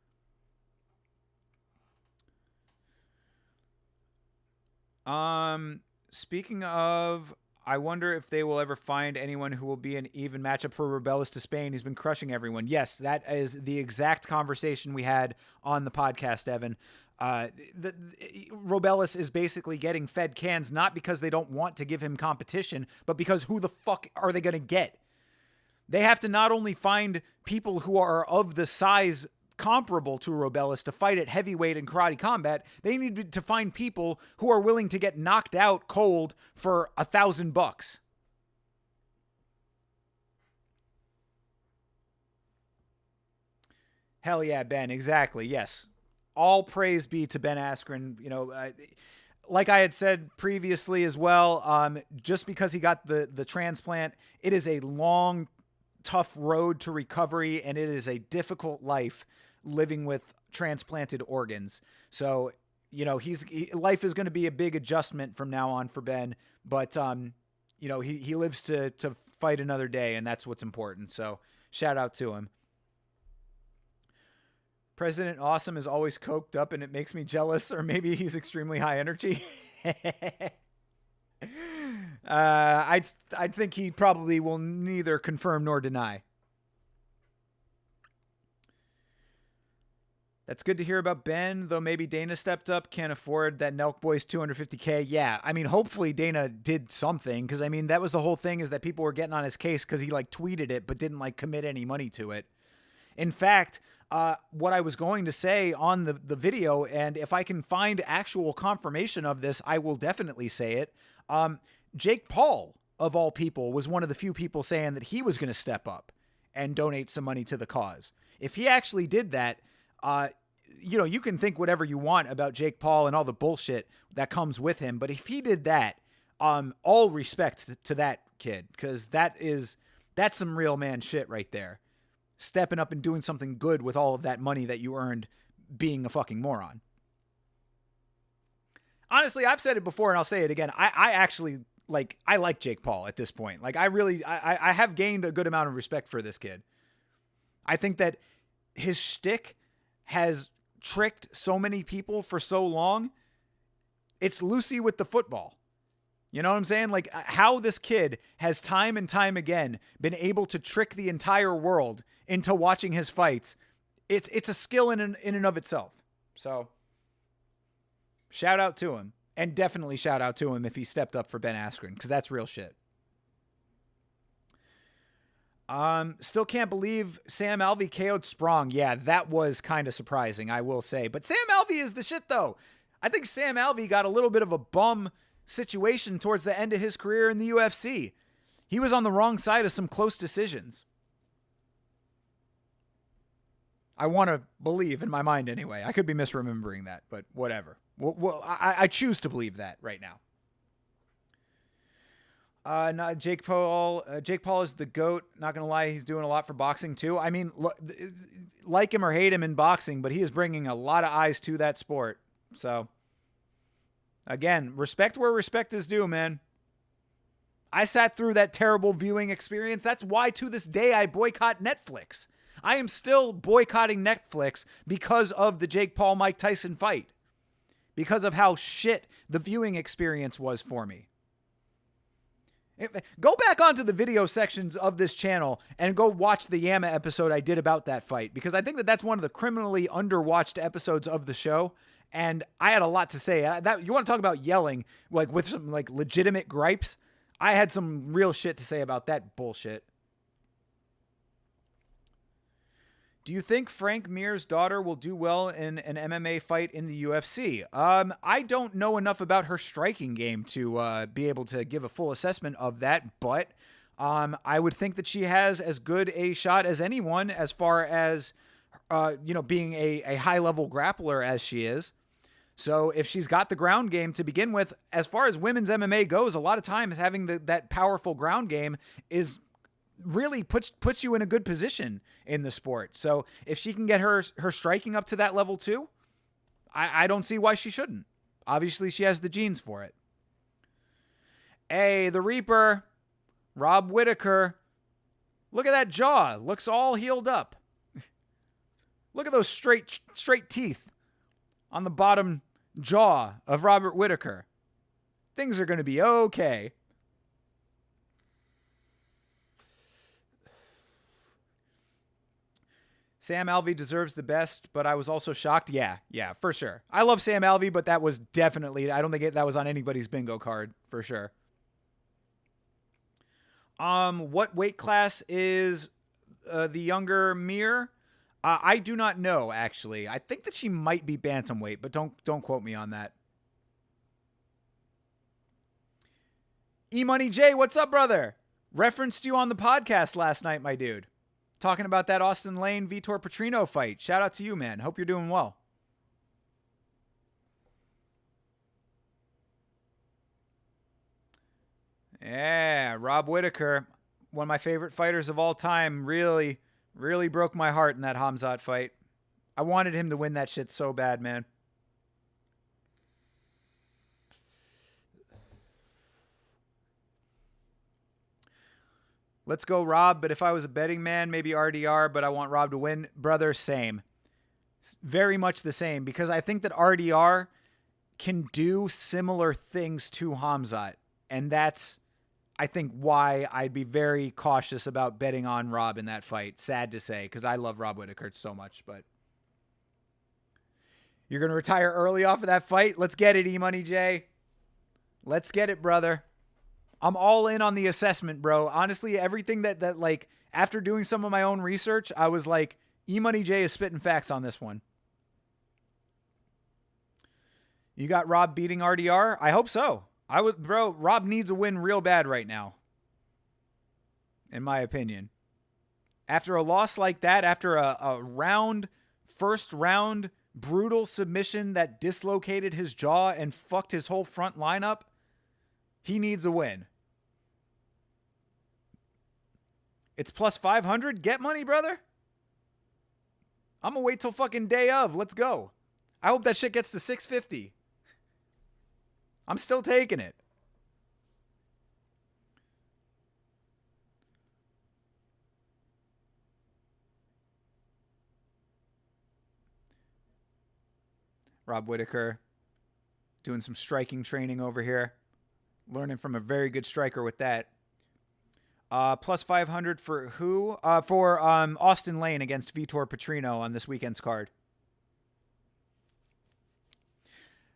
Speaking of, I wonder if they will ever find anyone who will be an even matchup for Robelis to Spain. He's been crushing everyone. Yes, that is the exact conversation we had on the podcast, Evan. Robelis is basically getting fed cans, not because they don't want to give him competition, but because who the fuck are they going to get? They have to not only find people who are of the size comparable to Robelis to fight at heavyweight in Karate Combat, they need to find people who are willing to get knocked out cold for $1,000. Hell yeah, Ben. Exactly. Yes. All praise be to Ben Askren. Like I had said previously as well, just because he got the transplant, it is a long, tough road to recovery, and it is a difficult life living with transplanted organs. So, life is going to be a big adjustment from now on for Ben, but, he lives to fight another day, and that's what's important. So shout out to him. President Awesome is always coked up and it makes me jealous, or maybe he's extremely high energy. I think he probably will neither confirm nor deny. That's good to hear about Ben, though maybe Dana stepped up, can't afford that Nelk Boy's $250K. Yeah, I mean, hopefully Dana did something, because, I mean, that was the whole thing, is that people were getting on his case because he, tweeted it but didn't, commit any money to it. In fact, what I was going to say on the video, and if I can find actual confirmation of this, I will definitely say it. Jake Paul, of all people, was one of the few people saying that he was going to step up and donate some money to the cause. If he actually did that, you can think whatever you want about Jake Paul and all the bullshit that comes with him, but if he did that, all respect to that kid, because that's some real man shit right there. Stepping up and doing something good with all of that money that you earned being a fucking moron. Honestly, I've said it before and I'll say it again. I actually I like Jake Paul at this point. I have gained a good amount of respect for this kid. I think that his shtick has tricked so many people for so long. It's Lucy with the football. You know what I'm saying? How this kid has time and time again been able to trick the entire world into watching his fights. It's a skill in and of itself. So shout out to him, and definitely shout out to him if he stepped up for Ben Askren, because that's real shit. Still can't believe Sam Alvey KO'd Sprong. Yeah, that was kind of surprising, I will say. But Sam Alvey is the shit, though. I think Sam Alvey got a little bit of a bum situation towards the end of his career in the UFC. He was on the wrong side of some close decisions. I want to believe in my mind anyway. I could be misremembering that, but whatever. Well, I choose to believe that right now. Not Jake Paul. Jake Paul is the GOAT. Not going to lie, he's doing a lot for boxing too. I mean, like him or hate him in boxing, but he is bringing a lot of eyes to that sport. So, again, respect where respect is due, man. I sat through that terrible viewing experience. That's why to this day I boycott Netflix. I am still boycotting Netflix because of the Jake Paul Mike Tyson fight. Because of how shit the viewing experience was for me. Go back onto the video sections of this channel and go watch the Yama episode I did about that fight, because I think that that's one of the criminally underwatched episodes of the show, and I had a lot to say. That you want to talk about yelling, like with some like legitimate gripes? I had some real shit to say about that bullshit. Do you think Frank Mir's daughter will do well in an MMA fight in the UFC? I don't know enough about her striking game to be able to give a full assessment of that, but I would think that she has as good a shot as anyone as far as, being a high-level grappler as she is. So if she's got the ground game to begin with, as far as women's MMA goes, a lot of times having that powerful ground game is really puts you in a good position in the sport. So if she can get her striking up to that level too, I don't see why she shouldn't. Obviously, she has the genes for it. Hey, the Reaper, Rob Whittaker. Look at that jaw. Looks all healed up. Look at those straight teeth on the bottom jaw of Robert Whittaker. Things are going to be okay. Sam Alvey deserves the best, but I was also shocked. Yeah, for sure. I love Sam Alvey, but that was definitely, I don't think that was on anybody's bingo card, for sure. What weight class is the younger Mir? I do not know, actually. I think that she might be bantamweight, but don't quote me on that. E-Money J, what's up, brother? Referenced you on the podcast last night, my dude. Talking about that Austin Lane Vitor Petrino fight. Shout out to you, man. Hope you're doing well. Yeah, Rob Whittaker, one of my favorite fighters of all time, really broke my heart in that Hamzat fight. I wanted him to win that shit so bad, man. Let's go, Rob. But if I was a betting man, maybe RDR, but I want Rob to win. Brother, same. Very much the same, because I think that RDR can do similar things to Hamzat. And that's, I think, why I'd be very cautious about betting on Rob in that fight. Sad to say, because I love Rob Whittaker so much. But you're going to retire early off of that fight? Let's get it, E-Money J. Let's get it, brother. I'm all in on the assessment, bro. Honestly, everything that like, after doing some of my own research, I was like, E-Money J is spitting facts on this one. You got Rob beating RDR? I hope so. Rob needs a win real bad right now. In my opinion. After a loss like that, after a first round, brutal submission that dislocated his jaw and fucked his whole front lineup, he needs a win. It's plus 500. Get money, brother. I'm going to wait till fucking day of. Let's go. I hope that shit gets to 650. I'm still taking it. Rob Whittaker doing some striking training over here. Learning from a very good striker with that. Plus 500 for who? For Austin Lane against Vitor Petrino on this weekend's card.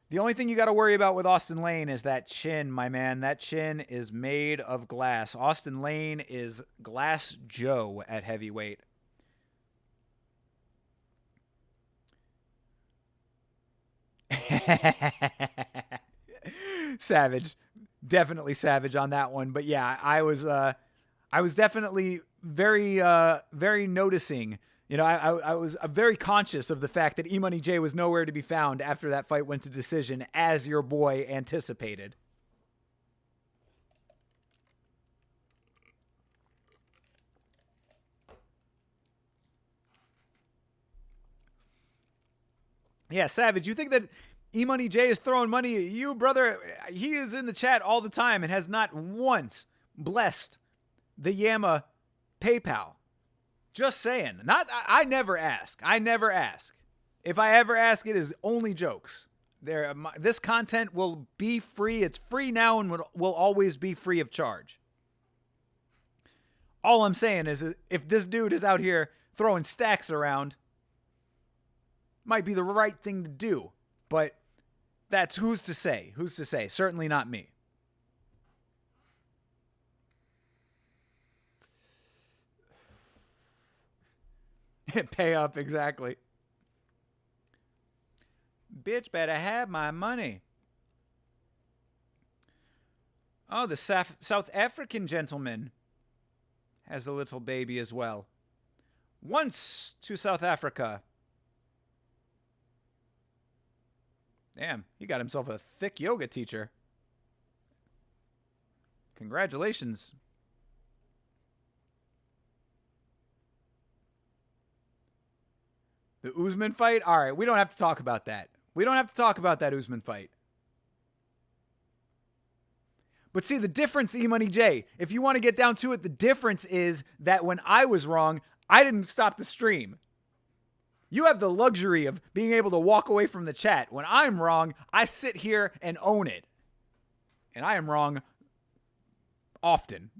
The only thing you got to worry about with Austin Lane is that chin, my man. That chin is made of glass. Austin Lane is Glass Joe at heavyweight. Savage. Definitely savage on that one. But yeah, I was definitely very noticing. You know, I was very conscious of the fact that E-Money J was nowhere to be found after that fight went to decision, as your boy anticipated. Yeah, Savage, you think that E-Money J is throwing money at you, brother? He is in the chat all the time and has not once blessed the Yama PayPal. Just saying. I never ask. I never ask. If I ever ask, it is only jokes. This content will be free. It's free now and will always be free of charge. All I'm saying is if this dude is out here throwing stacks around, might be the right thing to do. But that's who's to say? Who's to say? Certainly not me. Pay up, exactly. Bitch better have my money. Oh, the South African gentleman has a little baby as well. Once to South Africa. Damn, he got himself a thick yoga teacher. Congratulations. The Usman fight? All right, we don't have to talk about that. We don't have to talk about that Usman fight. But see, the difference, E-Money J, if you want to get down to it, the difference is that when I was wrong, I didn't stop the stream. You have the luxury of being able to walk away from the chat. When I'm wrong, I sit here and own it. And I am wrong often.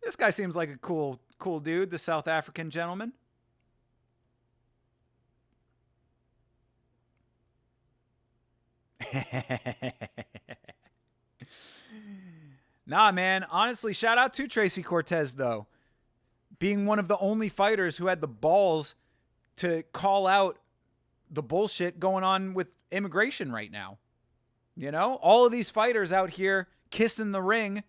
This guy seems like a cool dude, the South African gentleman. Nah, man. Honestly, shout out to Tracy Cortez, though. Being one of the only fighters who had the balls to call out the bullshit going on with immigration right now. You know? All of these fighters out here kissing the ring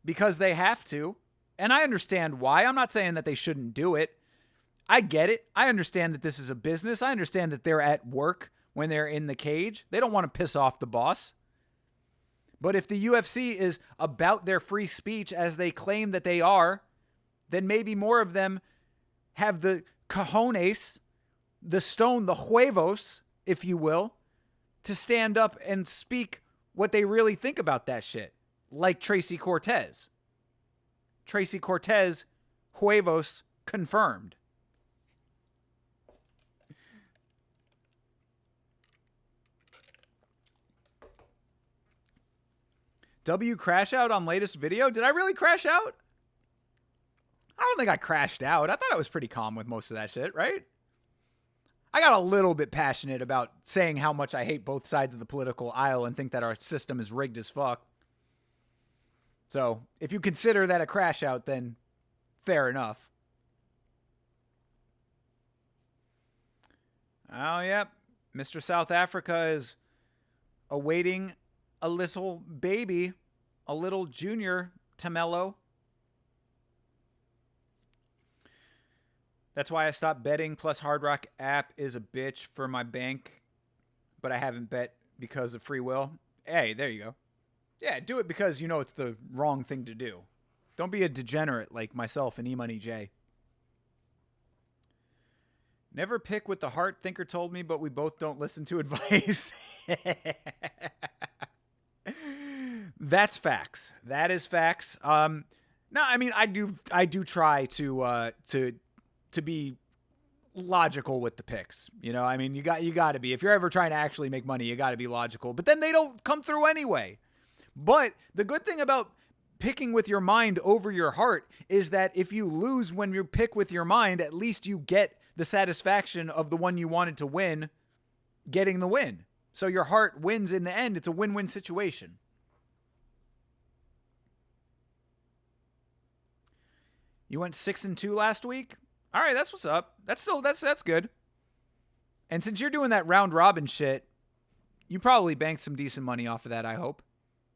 because they have to. And I understand why. I'm not saying that they shouldn't do it. I get it. I understand that this is a business. I understand that they're at work when they're in the cage. They don't want to piss off the boss. But if the UFC is about their free speech as they claim that they are, then maybe more of them have the cojones, the stone, the huevos, if you will, to stand up and speak what they really think about that shit. Like Tracy Cortez. Tracy Cortez, huevos confirmed. W crash out on latest video? Did I really crash out? I don't think I crashed out. I thought I was pretty calm with most of that shit, right? I got a little bit passionate about saying how much I hate both sides of the political aisle and think that our system is rigged as fuck. So, if you consider that a crash out, then fair enough. Oh, yep. Mr. South Africa is awaiting a little baby, a little junior Tamelo. That's why I stopped betting. Plus, Hard Rock app is a bitch for my bank, but I haven't bet because of free will. Hey, there you go. Yeah, do it because you know it's the wrong thing to do. Don't be a degenerate like myself and E-Money J. Never pick what the heart thinker told me, but we both don't listen to advice. That's facts. That is facts. No, I mean I do try to be logical with the picks. You know, I mean you got to be. If you're ever trying to actually make money, you got to be logical. But then they don't come through anyway. But the good thing about picking with your mind over your heart is that if you lose when you pick with your mind, at least you get the satisfaction of the one you wanted to win getting the win. So your heart wins in the end. It's a win-win situation. You went 6-2 last week? All right, that's what's up. That's good. And since you're doing that round robin shit, you probably banked some decent money off of that, I hope.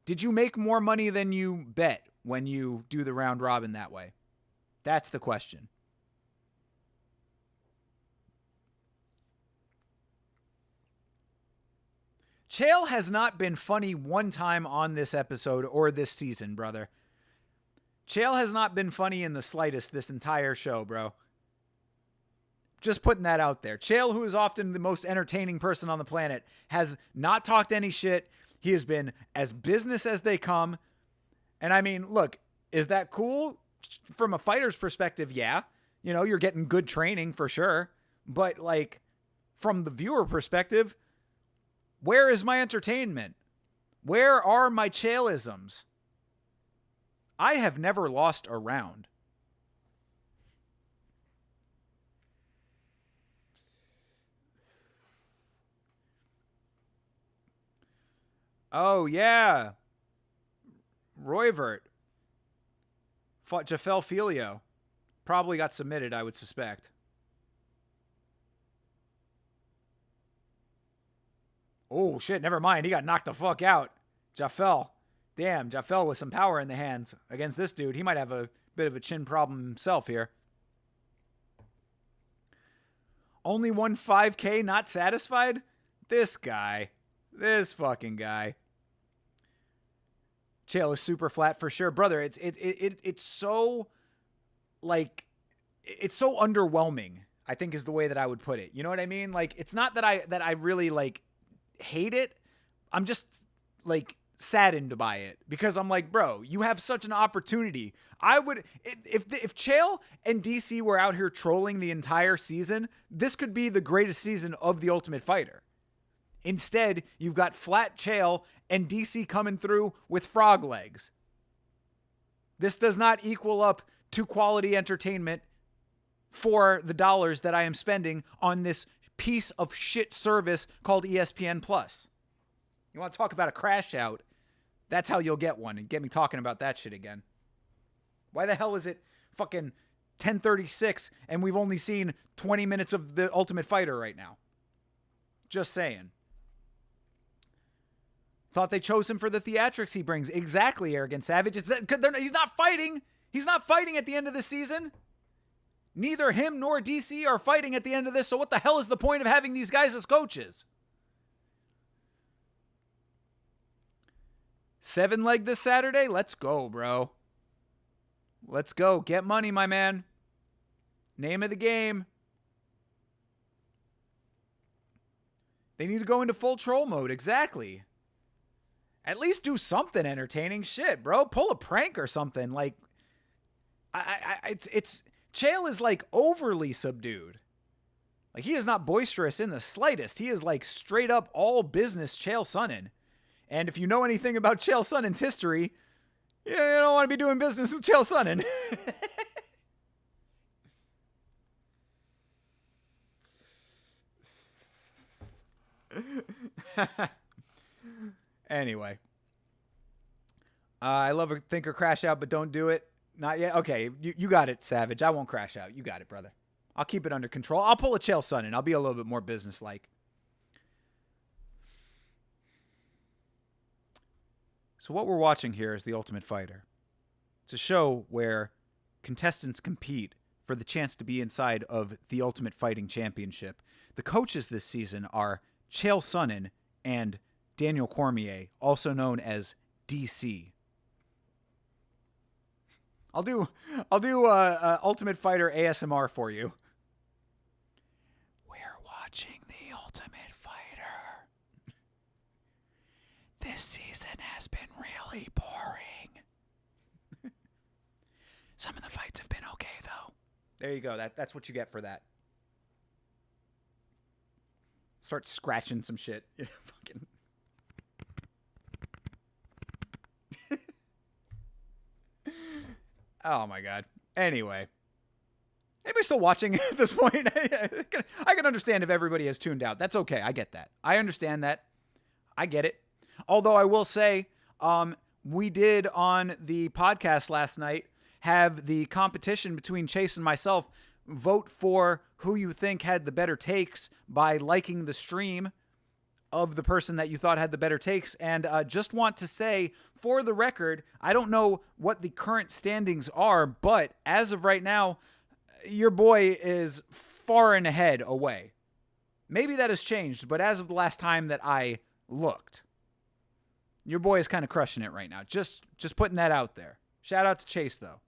Did you make more money than you bet when you do the round robin that way? That's the question. Chael has not been funny one time on this episode or this season, brother. Chael has not been funny in the slightest this entire show, bro. Just putting that out there. Chael, who is often the most entertaining person on the planet, has not talked any shit. He has been as business as they come. And I mean, look, is that cool? From a fighter's perspective, yeah. You know, you're getting good training for sure. But like, from the viewer perspective, where is my entertainment? Where are my Chaelisms? I have never lost a round. Oh, yeah. Royvert fought Jafel Filio. Probably got submitted, I would suspect. Oh, shit, never mind. He got knocked the fuck out. Jafel. Damn, Jafel with some power in the hands against this dude. He might have a bit of a chin problem himself here. Only won 5K, not satisfied? This guy. This fucking guy. Chael is super flat for sure. Brother, it's so, like, it's so underwhelming, I think is the way that I would put it. You know what I mean? Like, it's not that I really, like, hate it. I'm just, like, saddened by it because I'm like, bro, you have such an opportunity. I would, if Chael and DC were out here trolling the entire season, this could be the greatest season of The Ultimate Fighter. Instead, you've got flat Chael and DC coming through with frog legs. This does not equal up to quality entertainment for the dollars that I am spending on this piece of shit service called ESPN Plus. You want to talk about a crash out? That's how you'll get one, and get me talking about that shit again. Why the hell is it fucking 10:36 and we've only seen 20 minutes of The Ultimate Fighter right now? Just saying. Thought they chose him for the theatrics he brings. Exactly, Arrogant Savage. He's not fighting. He's not fighting at the end of the season. Neither him nor DC are fighting at the end of this, so what the hell is the point of having these guys as coaches? 7-leg this Saturday? Let's go, bro. Let's go. Get money, my man. Name of the game. They need to go into full troll mode. Exactly. At least do something entertaining. Shit, bro. Pull a prank or something. Like, it's Chael is like overly subdued. Like, he is not boisterous in the slightest. He is like straight up all business Chael Sonnen. And if you know anything about Chael Sonnen's history, you don't want to be doing business with Chael Sonnen. Anyway. I love a thinker crash out, but don't do it. Not yet. Okay, you got it, Savage. I won't crash out. You got it, brother. I'll keep it under control. I'll pull a Chael Sonnen. I'll be a little bit more businesslike. So what we're watching here is The Ultimate Fighter. It's a show where contestants compete for the chance to be inside of the Ultimate Fighting Championship. The coaches this season are Chael Sonnen and Daniel Cormier, also known as DC. I'll do Ultimate Fighter ASMR for you. We're watching The Ultimate Fighter. This season has been really boring. Some of the fights have been okay, though. There you go. That's what you get for that. Start scratching some shit. Fucking. Oh my God. Anyway. Anybody still watching at this point? I can understand if everybody has tuned out. That's okay. I get that. I understand that. I get it. Although I will say, we did on the podcast last night have the competition between Chase and myself vote for who you think had the better takes by liking the stream of the person that you thought had the better takes. And just want to say, for the record, I don't know what the current standings are, but as of right now, your boy is far and ahead away. Maybe that has changed, but as of the last time that I looked, your boy is kind of crushing it right now. Just putting that out there. Shout out to Chase, though.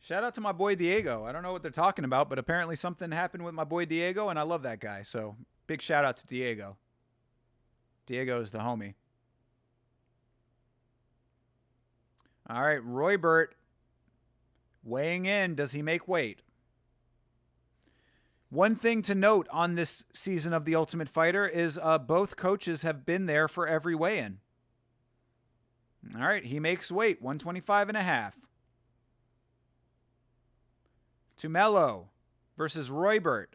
Shout out to my boy Diego. I don't know what they're talking about, but apparently something happened with my boy Diego, and I love that guy. So big shout out to Diego. Diego is the homie. All right, Roybert weighing in. Does he make weight? One thing to note on this season of The Ultimate Fighter is both coaches have been there for every weigh-in. All right, he makes weight, 125.5. Tumelo versus Roybert.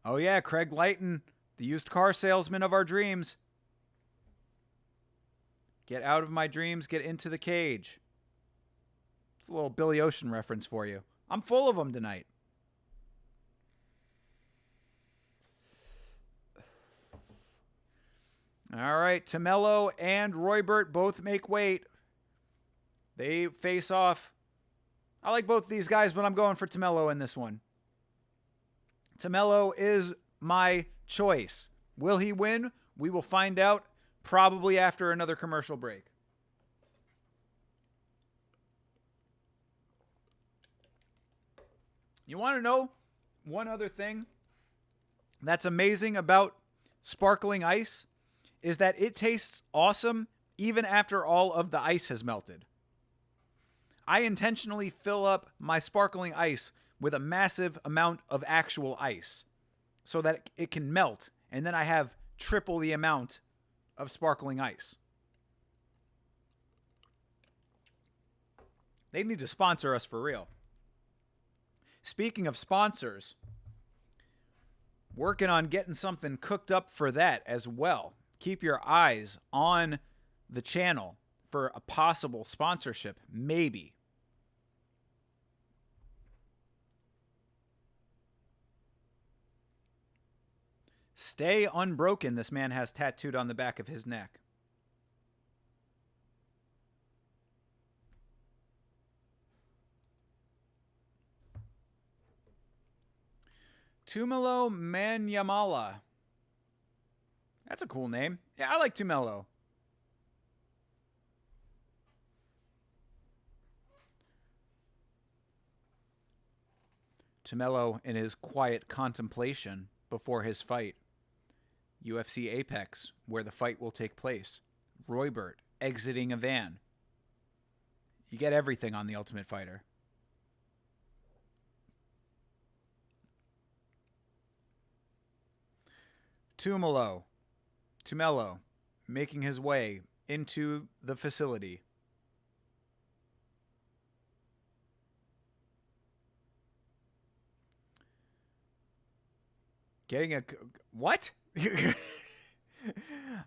Oh yeah, Craig Lighton, the used car salesman of our dreams. Get out of my dreams, get into the cage. It's a little Billy Ocean reference for you. I'm full of them tonight. All right, Tumelo and Roybert both make weight. They face off. I like both these guys, but I'm going for Tumelo in this one. Tumelo is my choice. Will he win? We will find out probably after another commercial break. You want to know one other thing that's amazing about sparkling ice? Is that it tastes awesome even after all of the ice has melted. I intentionally fill up my sparkling ice with a massive amount of actual ice so that it can melt, and then I have triple the amount of sparkling ice. They need to sponsor us for real. Speaking of sponsors, working on getting something cooked up for that as well. Keep your eyes on the channel for a possible sponsorship, maybe. Stay unbroken, this man has tattooed on the back of his neck. Tumelo Manyamala. That's a cool name. Yeah, I like Tumelo. Tumelo in his quiet contemplation before his fight. UFC Apex, where the fight will take place. Roybert exiting a van. You get everything on The Ultimate Fighter. Tumelo making his way into the facility. Getting a... What?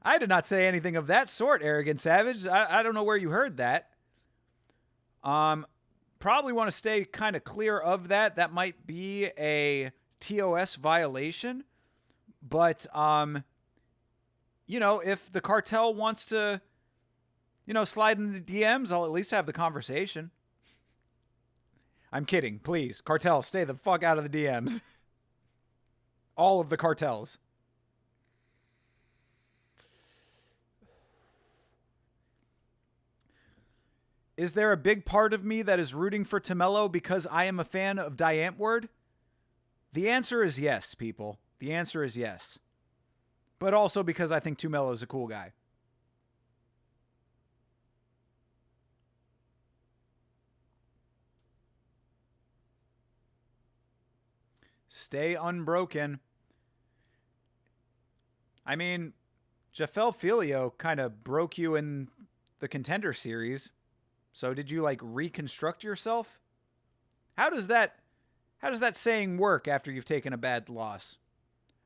I did not say anything of that sort, Arrogant Savage. I don't know where you heard that. Probably want to stay kind of clear of that. That might be a TOS violation. But, you know, if the cartel wants to, you know, slide in the DMs, I'll at least have the conversation. I'm kidding. Please, cartel, stay the fuck out of the DMs. All of the cartels. Is there a big part of me that is rooting for Tumelo because I am a fan of Diantword? The answer is yes, people. The answer is yes. But also because I think Tumelo is a cool guy. Stay unbroken. I mean, Jafel Filio kind of broke you in the Contender Series. So did you like reconstruct yourself? How does that saying work after you've taken a bad loss?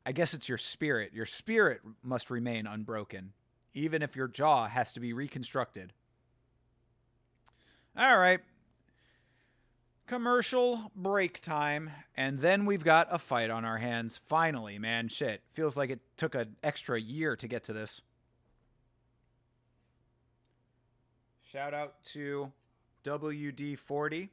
I guess it's your spirit. Your spirit must remain unbroken, even if your jaw has to be reconstructed. All right. Commercial break time, and then we've got a fight on our hands. Finally, man, shit. Feels like it took an extra year to get to this. Shout out to WD-40,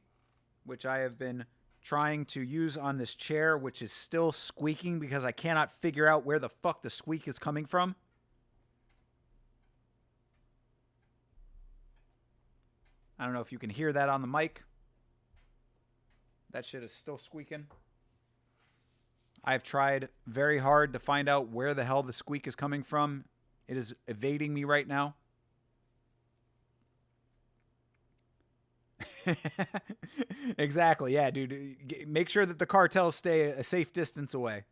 which I have been trying to use on this chair, which is still squeaking because I cannot figure out where the fuck the squeak is coming from. I don't know if you can hear that on the mic. That shit is still squeaking. I've tried very hard to find out where the hell the squeak is coming from. It is evading me right now. Exactly. Yeah, dude. Make sure that the cartels stay a safe distance away.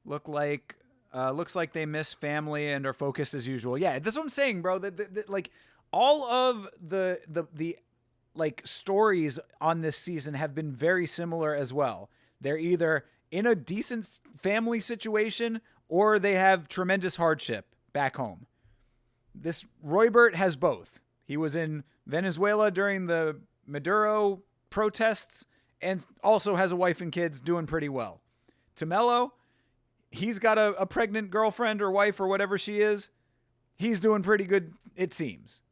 Looks like they miss family and are focused as usual. Yeah, that's what I'm saying, bro. Like all of the like stories on this season have been very similar as well. They're either in a decent family situation or they have tremendous hardship back home. This Roybert has both. He was in Venezuela during the Maduro protests and also has a wife and kids doing pretty well. Tamelo, he's got a pregnant girlfriend or wife or whatever she is. He's doing pretty good, it seems.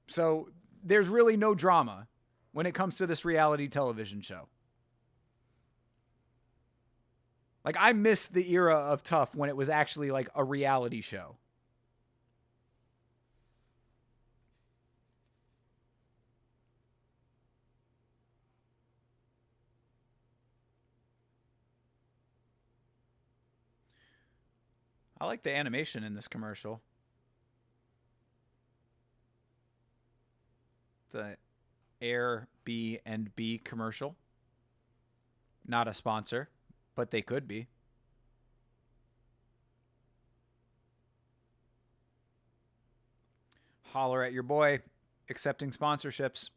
So there's really no drama when it comes to this reality television show. Like, I miss the era of Tough when it was actually like a reality show. I like the animation in this commercial. The Airbnb commercial. Not a sponsor, but they could be. Holler at your boy, accepting sponsorships.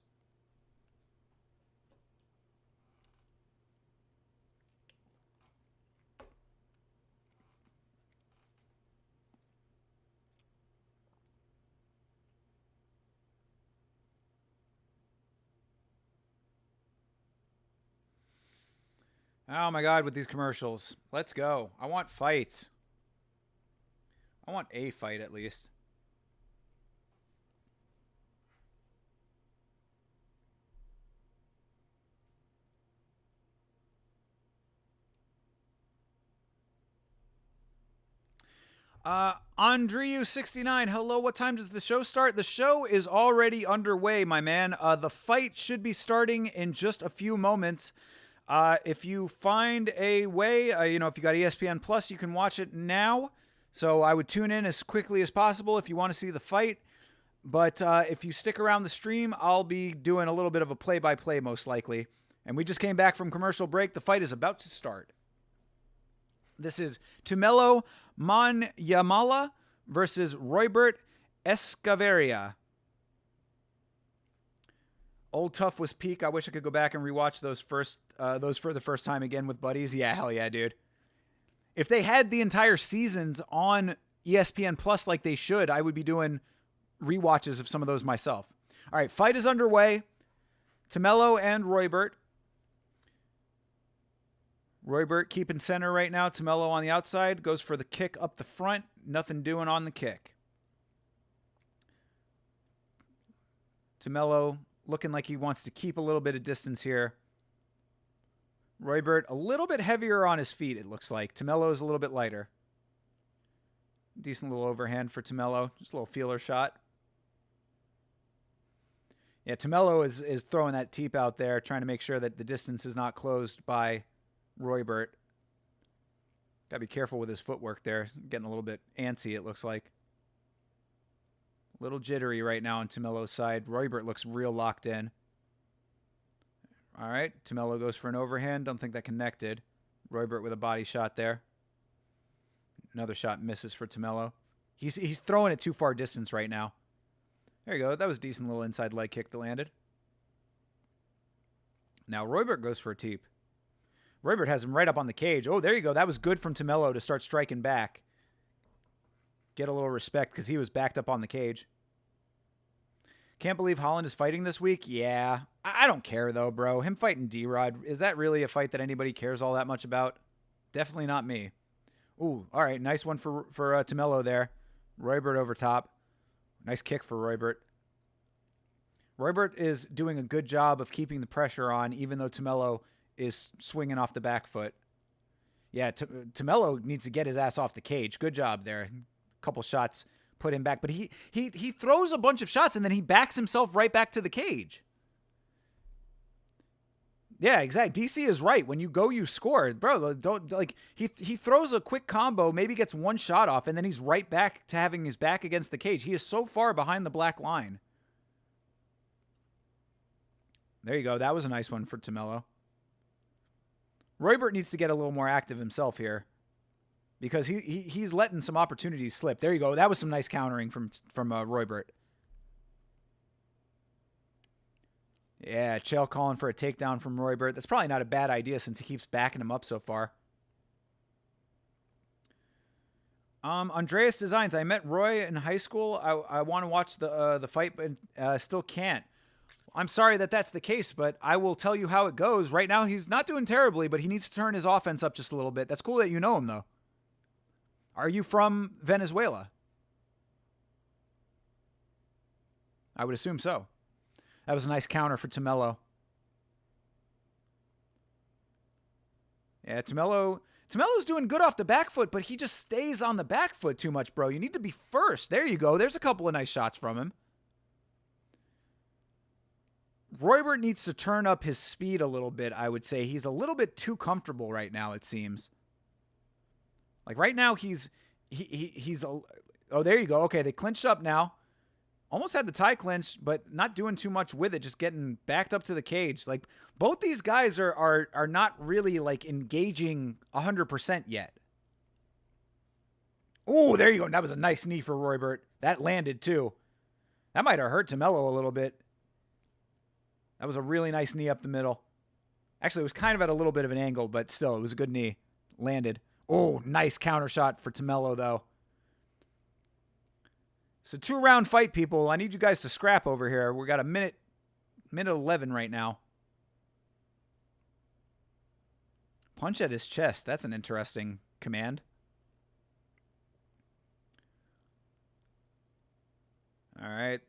Oh my God, with these commercials. Let's go. I want fights. I want a fight at least. Andrew69, hello. What time does the show start? The show is already underway, my man. The fight should be starting in just a few moments. If you find a way, if you got ESPN Plus, you can watch it now. So I would tune in as quickly as possible if you want to see the fight. But if you stick around the stream, I'll be doing a little bit of a play-by-play most likely. And we just came back from commercial break. The fight is about to start. This is Tumelo Manyamala versus Roybert Escaveria. Old Tough was peak. I wish I could go back and rewatch those for the first time again with buddies. Yeah, hell yeah, dude. If they had the entire seasons on ESPN Plus like they should, I would be doing rewatches of some of those myself. All right, fight is underway. Tumelo and Roybert. Roybert keeping center right now. Tumelo on the outside. Goes for the kick up the front. Nothing doing on the kick. Tumelo looking like he wants to keep a little bit of distance here. Roybert a little bit heavier on his feet, it looks like. Tumelo is a little bit lighter. Decent little overhand for Tumelo. Just a little feeler shot. Yeah, Tumelo is throwing that teep out there, trying to make sure that the distance is not closed by Roybert. Gotta be careful with his footwork there. Getting a little bit antsy, it looks like. A little jittery right now on Tumelo's side. Roybert looks real locked in. All right. Tumelo goes for an overhand. Don't think that connected. Roybert with a body shot there. Another shot misses for Tumelo. He's throwing it too far distance right now. There you go. That was a decent little inside leg kick that landed. Now Roybert goes for a teep. Roybert has him right up on the cage. Oh, there you go. That was good from Tumelo to start striking back. Get a little respect because he was backed up on the cage. Can't believe Holland is fighting this week. Yeah. I don't care, though, bro. Him fighting D-Rod, is that really a fight that anybody cares all that much about? Definitely not me. Ooh, all right. Nice one for Tumelo there. Roybert over top. Nice kick for Roybert. Roybert is doing a good job of keeping the pressure on, even though Tumelo is swinging off the back foot. Yeah, Tumelo needs to get his ass off the cage. Good job there. A couple shots put him back. But he throws a bunch of shots, and then he backs himself right back to the cage. Yeah, exactly. DC is right. When you go, you score. Bro, don't like he throws a quick combo, maybe gets one shot off, and then he's right back to having his back against the cage. He is so far behind the black line. There you go. That was a nice one for Tumelo. Roybert needs to get a little more active himself here because he's letting some opportunities slip. There you go. That was some nice countering from Roybert. Yeah, Chael calling for a takedown from Roybert. That's probably not a bad idea since he keeps backing him up so far. Andreas Designs. I met Roy in high school. I want to watch the fight, but still can't. I'm sorry that that's the case, but I will tell you how it goes. Right now, he's not doing terribly, but he needs to turn his offense up just a little bit. That's cool that you know him, though. Are you from Venezuela? I would assume so. That was a nice counter for Tumelo. Yeah, Tumelo's doing good off the back foot, but he just stays on the back foot too much, bro. You need to be first. There you go. There's a couple of nice shots from him. Roybert needs to turn up his speed a little bit, I would say. He's a little bit too comfortable right now, it seems. Like right now, oh, there you go. Okay, they clinched up now. Almost had the tie clinch, but not doing too much with it, just getting backed up to the cage. Like both these guys are not really like engaging 100% yet. Oh, there you go. That was a nice knee for Roybert. That landed too. That might have hurt Tumelo a little bit. That was a really nice knee up the middle. Actually, it was kind of at a little bit of an angle, but still, it was a good knee. Landed. Oh, nice counter shot for Tumelo, though. It's a 2-round fight, people. I need you guys to scrap over here. We got a minute 11 right now. Punch at his chest. That's an interesting command. All right.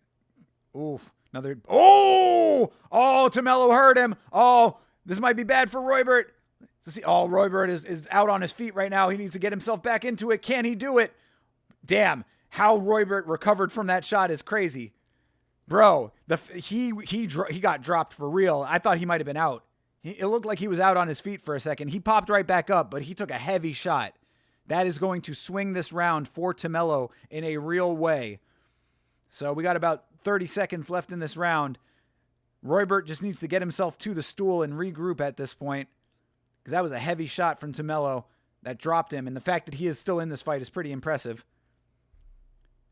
Oof. Another. Oh! Oh, Tumelo hurt him. Oh, this might be bad for Roybert. Let's see. Oh, Roybert is out on his feet right now. He needs to get himself back into it. Can he do it? Damn. How Roybert recovered from that shot is crazy. Bro, he got dropped for real. I thought he might have been out. It looked like he was out on his feet for a second. He popped right back up, but he took a heavy shot. That is going to swing this round for Tumelo in a real way. So we got about 30 seconds left in this round. Roybert just needs to get himself to the stool and regroup at this point, because that was a heavy shot from Tumelo that dropped him. And the fact that he is still in this fight is pretty impressive.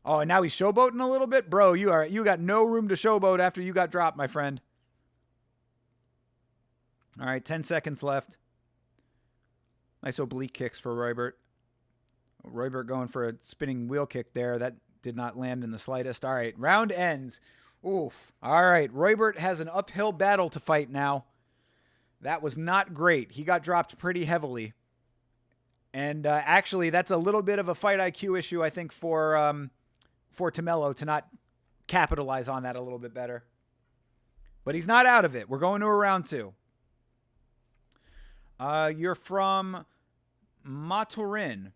Oh, and now he's showboating a little bit? Bro, you got no room to showboat after you got dropped, my friend. All right, 10 seconds left. Nice oblique kicks for Roybert. Roybert going for a spinning wheel kick there. That did not land in the slightest. All right, round ends. Oof. All right, Roybert has an uphill battle to fight now. That was not great. He got dropped pretty heavily. And actually, that's a little bit of a fight IQ issue, I think, for Tumelo to not capitalize on that a little bit better. But he's not out of it. We're going to a round 2. You're from Maturin.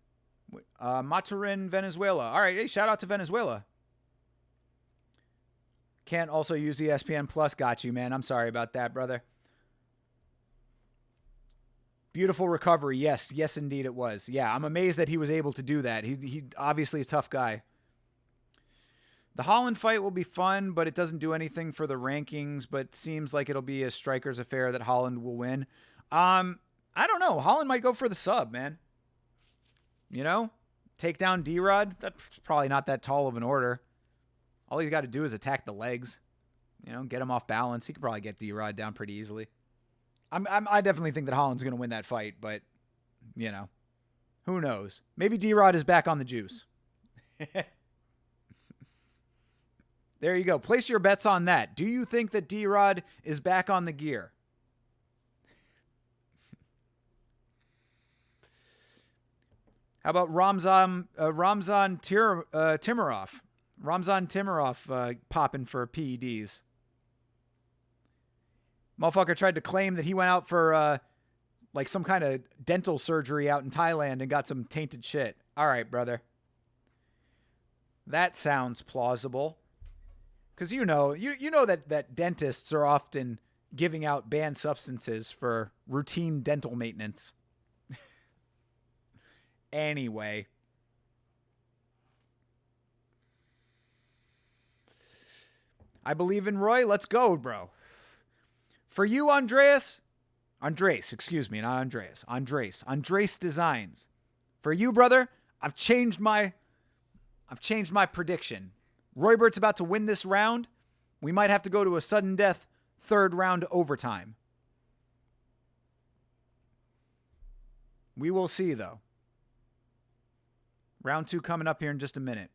Maturin, Venezuela. All right, hey, shout out to Venezuela. Can't also use ESPN Plus. Got you, man. I'm sorry about that, brother. Beautiful recovery. Yes, indeed it was. Yeah, I'm amazed that he was able to do that. He obviously a tough guy. The Holland fight will be fun, but it doesn't do anything for the rankings, but seems like it'll be a striker's affair that Holland will win. I don't know. Holland might go for the sub, man. You know? Take down D-Rod. That's probably not that tall of an order. All he's got to do is attack the legs. You know, get him off balance. He could probably get D-Rod down pretty easily. I definitely think that Holland's going to win that fight, but, you know, who knows? Maybe D-Rod is back on the juice. There you go. Place your bets on that. Do you think that D-Rod is back on the gear? How about Ramzan Timarov? Ramzan Timarov popping for PEDs. Motherfucker tried to claim that he went out for like some kind of dental surgery out in Thailand and got some tainted shit. All right, brother. That sounds plausible. Because you know that dentists are often giving out banned substances for routine dental maintenance. Anyway. I believe in Roy. Let's go, bro. For you, Andres, excuse me, not Andreas. Andres Designs. For you, brother, I've changed my prediction. Roybert's about to win this round. We might have to go to a sudden death third round overtime. We will see, though. Round 2 coming up here in just a minute.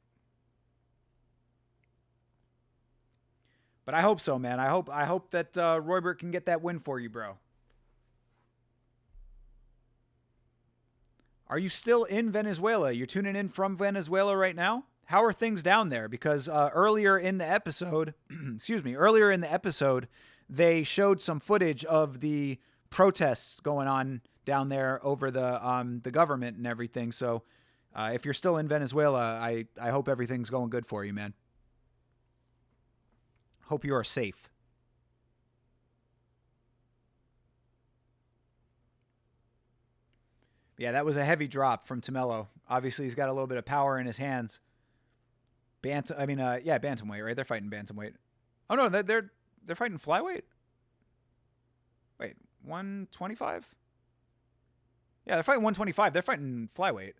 But I hope so, man. I hope that Roybert can get that win for you, bro. Are you still in Venezuela? You're tuning in from Venezuela right now? How are things down there? Because earlier in the episode, they showed some footage of the protests going on down there over the government and everything. So if you're still in Venezuela, I hope everything's going good for you, man. Hope you are safe. Yeah, that was a heavy drop from Tamelo. Obviously, he's got a little bit of power in his hands. Bantamweight, right? They're fighting bantamweight. Oh no, they're fighting flyweight. Wait, 125? Yeah, they're fighting 125. They're fighting flyweight.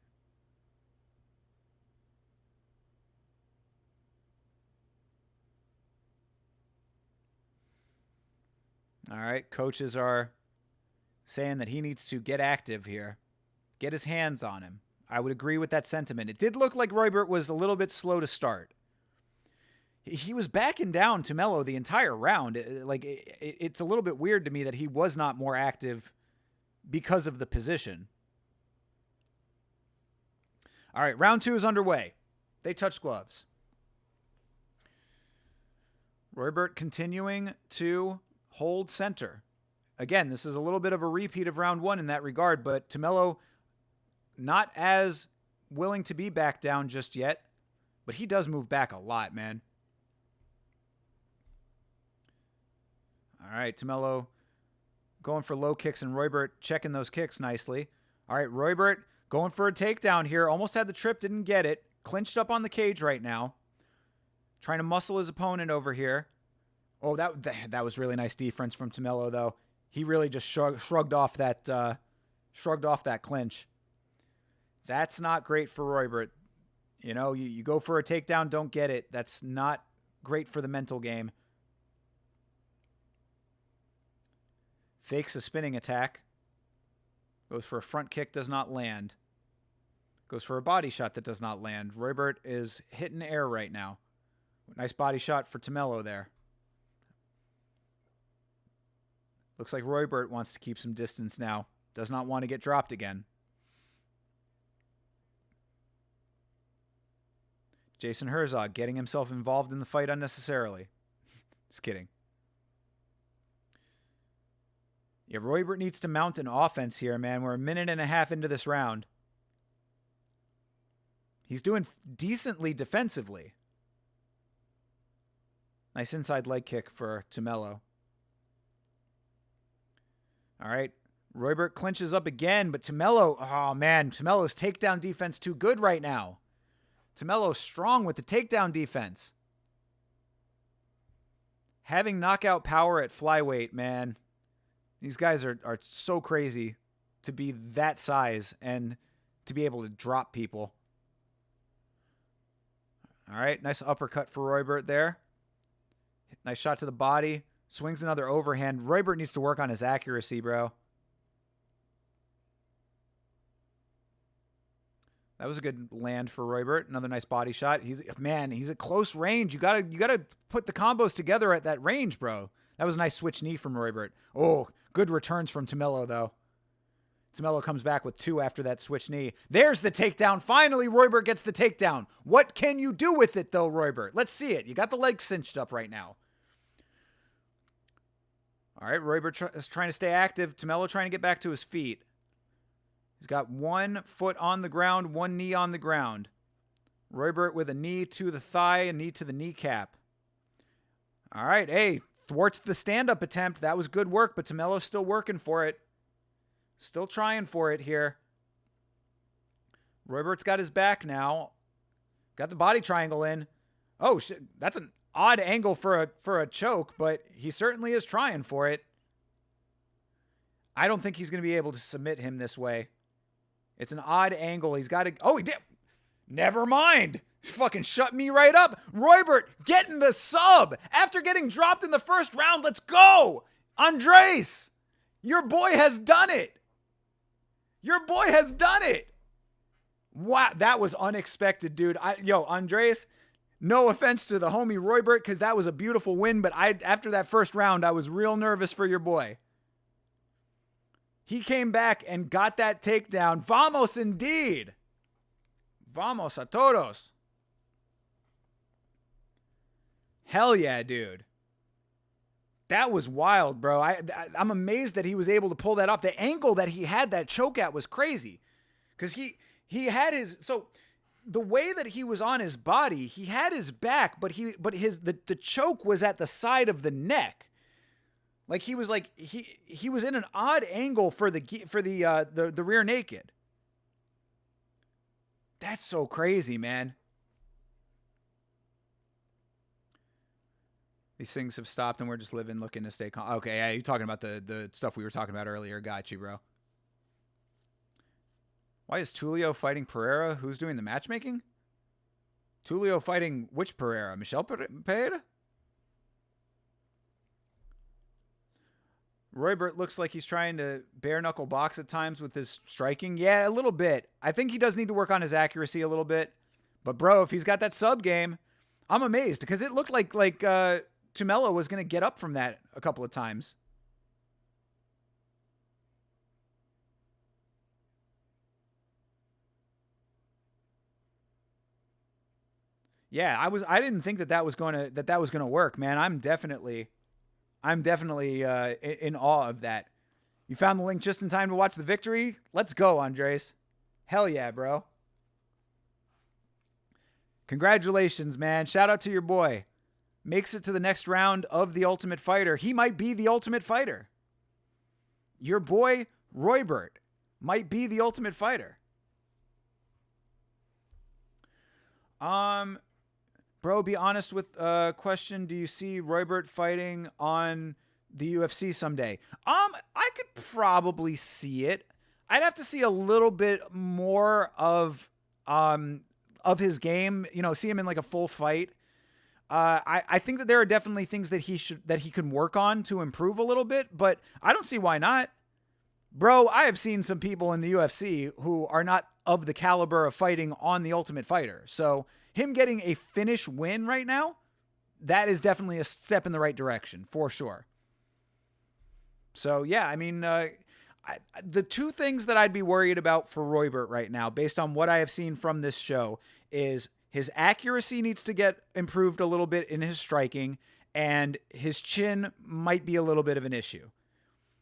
All right, coaches are saying that he needs to get active here. Get his hands on him. I would agree with that sentiment. It did look like Roybert was a little bit slow to start. He was backing down to Mello the entire round. It's a little bit weird to me that he was not more active because of the position. All right, round 2 is underway. They touch gloves. Roybert continuing to hold center. Again, this is a little bit of a repeat of round 1 in that regard, but Tamelo not as willing to be back down just yet, but he does move back a lot, man. All right, Tamelo going for low kicks and Roybert checking those kicks nicely. All right, Roybert going for a takedown here. Almost had the trip, didn't get it. Clinched up on the cage right now. Trying to muscle his opponent over here. Oh, that was really nice defense from Tamelo, though. He really just shrugged off that clinch. That's not great for Roybert. You know, you go for a takedown, don't get it. That's not great for the mental game. Fakes a spinning attack. Goes for a front kick, does not land. Goes for a body shot that does not land. Roybert is hitting air right now. Nice body shot for Tamelo there. Looks like Roybert wants to keep some distance now. Does not want to get dropped again. Jason Herzog getting himself involved in the fight unnecessarily. Just kidding. Yeah, Roybert needs to mount an offense here, man. We're a minute and a half into this round. He's doing decently defensively. Nice inside leg kick for Tamelo. All right. Roybert clinches up again, but Tamelo, oh man, Tamelo's takedown defense too good right now. Tamelo's strong with the takedown defense. Having knockout power at flyweight, man. These guys are so crazy to be that size and to be able to drop people. All right, nice uppercut for Roybert there. Nice shot to the body. Swings another overhand. Roybert needs to work on his accuracy, bro. That was a good land for Roybert. Another nice body shot. He's at close range. You gotta put the combos together at that range, bro. That was a nice switch knee from Roybert. Oh, good returns from Tomello, though. Tomello comes back with 2 after that switch knee. There's the takedown. Finally, Roybert gets the takedown. What can you do with it, though, Roybert? Let's see it. You got the leg cinched up right now. All right, Roybert is trying to stay active. Tomello trying to get back to his feet. He's got 1 foot on the ground, 1 knee on the ground. Roybert with a knee to the thigh, a knee to the kneecap. All right, hey, thwarts the stand-up attempt. That was good work, but Tomello's still working for it. Still trying for it here. Roybert's got his back now. Got the body triangle in. Oh, shit, that's an odd angle for a choke, but he certainly is trying for it. I don't think he's going to be able to submit him this way. It's an odd angle. He's got to... Oh, he did. Never mind. Fucking shut me right up. Roybert getting the sub after getting dropped in the first round. Let's go. Andres, your boy has done it. Your boy has done it. Wow, that was unexpected, dude. Andres, no offense to the homie Roybert, because that was a beautiful win, but after that first round, I was real nervous for your boy. He came back and got that takedown. Vamos indeed. Vamos a todos. Hell yeah, dude. That was wild, bro. I'm amazed that he was able to pull that off. The angle that he had that choke at was crazy. Because he had his... So the way that he was on his body, he had his back, but the choke was at the side of the neck. Like he was in an odd angle for the rear naked. That's so crazy, man. These things have stopped and we're just looking to stay calm. Okay, yeah, you're talking about the stuff we were talking about earlier. Got you, bro. Why is Tulio fighting Pereira? Who's doing the matchmaking? Tulio fighting which Pereira? Michel Pereira? Roybert looks like he's trying to bare-knuckle box at times with his striking. Yeah, a little bit. I think he does need to work on his accuracy a little bit. But, bro, if he's got that sub game, I'm amazed. Because it looked like Tomello was going to get up from that a couple of times. Yeah, I didn't think that was going to work, man. I'm definitely in awe of that. You found the link just in time to watch the victory? Let's go, Andres. Hell yeah, bro. Congratulations, man. Shout out to your boy. Makes it to the next round of The Ultimate Fighter. He might be the Ultimate Fighter. Your boy, Roybert, might be the Ultimate Fighter. Bro, be honest with question. Do you see Roybert fighting on the UFC someday? I could probably see it. I'd have to see a little bit more of his game. You know, see him in like a full fight. I think that there are definitely things that he can work on to improve a little bit, but I don't see why not. Bro, I have seen some people in the UFC who are not of the caliber of fighting on the Ultimate Fighter. So him getting a finish win right now, that is definitely a step in the right direction, for sure. So, yeah, I mean, the two things that I'd be worried about for Roybert right now, based on what I have seen from this show, is his accuracy needs to get improved a little bit in his striking, and his chin might be a little bit of an issue.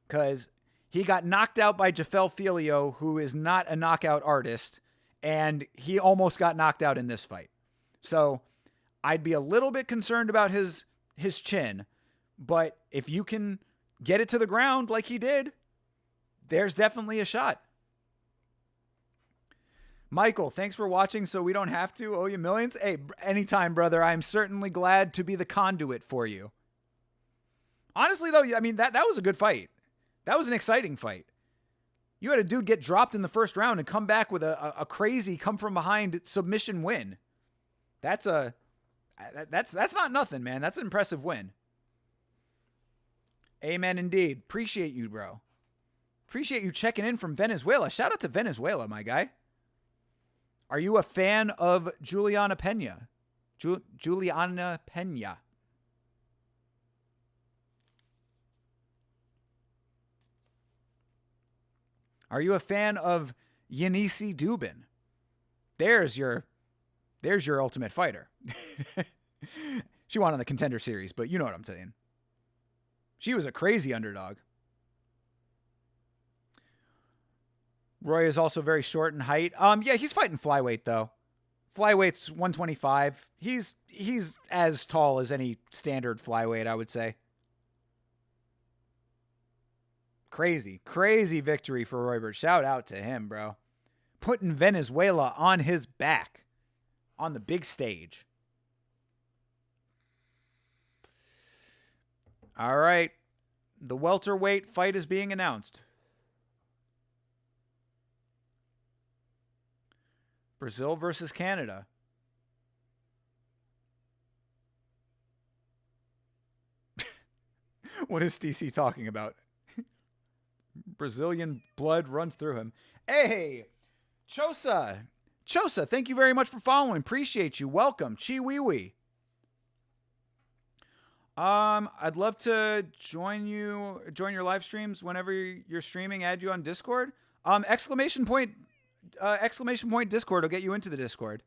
Because he got knocked out by Jafel Filio, who is not a knockout artist, and he almost got knocked out in this fight. So I'd be a little bit concerned about his chin, but if you can get it to the ground like he did, there's definitely a shot. Michael, thanks for watching so we don't have to. Owe you millions? Hey, anytime, brother. I'm certainly glad to be the conduit for you. Honestly, though, I mean, that was a good fight. That was an exciting fight. You had a dude get dropped in the first round and come back with a crazy come-from-behind submission win. That's not nothing, man. That's an impressive win. Amen indeed. Appreciate you, bro. Appreciate you checking in from Venezuela. Shout out to Venezuela, my guy. Are you a fan of Juliana Pena? Juliana Pena. Are you a fan of Yanisi Dubin? There's your Ultimate Fighter. She won on the Contender Series, but you know what I'm saying. She was a crazy underdog. Roy is also very short in height. Yeah, he's fighting flyweight though. Flyweight's 125. He's as tall as any standard flyweight, I would say. Crazy victory for Roybert. Shout out to him, bro. Putting Venezuela on his back on the big stage. All right. The welterweight fight is being announced. Brazil versus Canada. What is DC talking about? Brazilian blood runs through him. Hey, Chosa, thank you very much for following. Appreciate you. Welcome. Chiwiwi. I'd love to join your live streams whenever you're streaming, add you on Discord. Exclamation point Discord will get you into the Discord.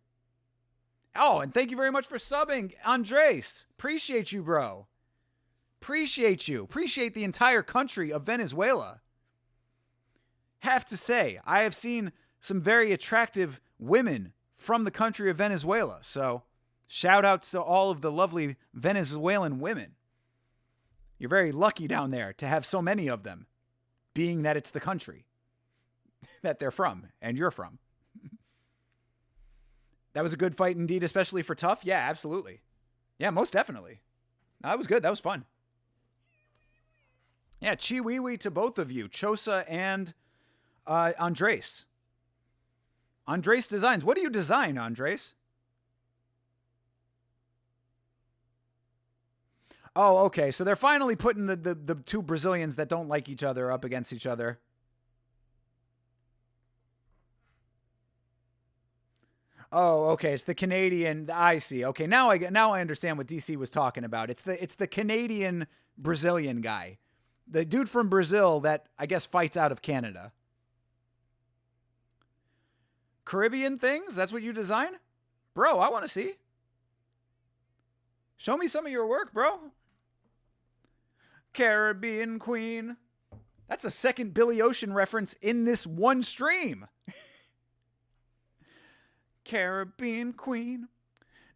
Oh, and thank you very much for subbing, Andres. Appreciate you, bro. Appreciate you. Appreciate the entire country of Venezuela. Have to say, I have seen some very attractive women from the country of Venezuela. So, shout outs to all of the lovely Venezuelan women. You're very lucky down there to have so many of them, being that it's the country that they're from and you're from. That was a good fight indeed, especially for Tough. Yeah, absolutely. Yeah, most definitely. That was good. That was fun. Yeah, Chiwiwi to both of you, Chosa and Andres. Andres Designs. What do you design, Andres? Oh, okay. So they're finally putting the two Brazilians that don't like each other up against each other. Oh, okay. It's the Canadian. I see. Okay, now I understand what DC was talking about. It's the Canadian Brazilian guy, the dude from Brazil that I guess fights out of Canada. Caribbean things? That's what you design? Bro, I want to see. Show me some of your work, bro. Caribbean Queen. That's a second Billy Ocean reference in this one stream. Caribbean Queen.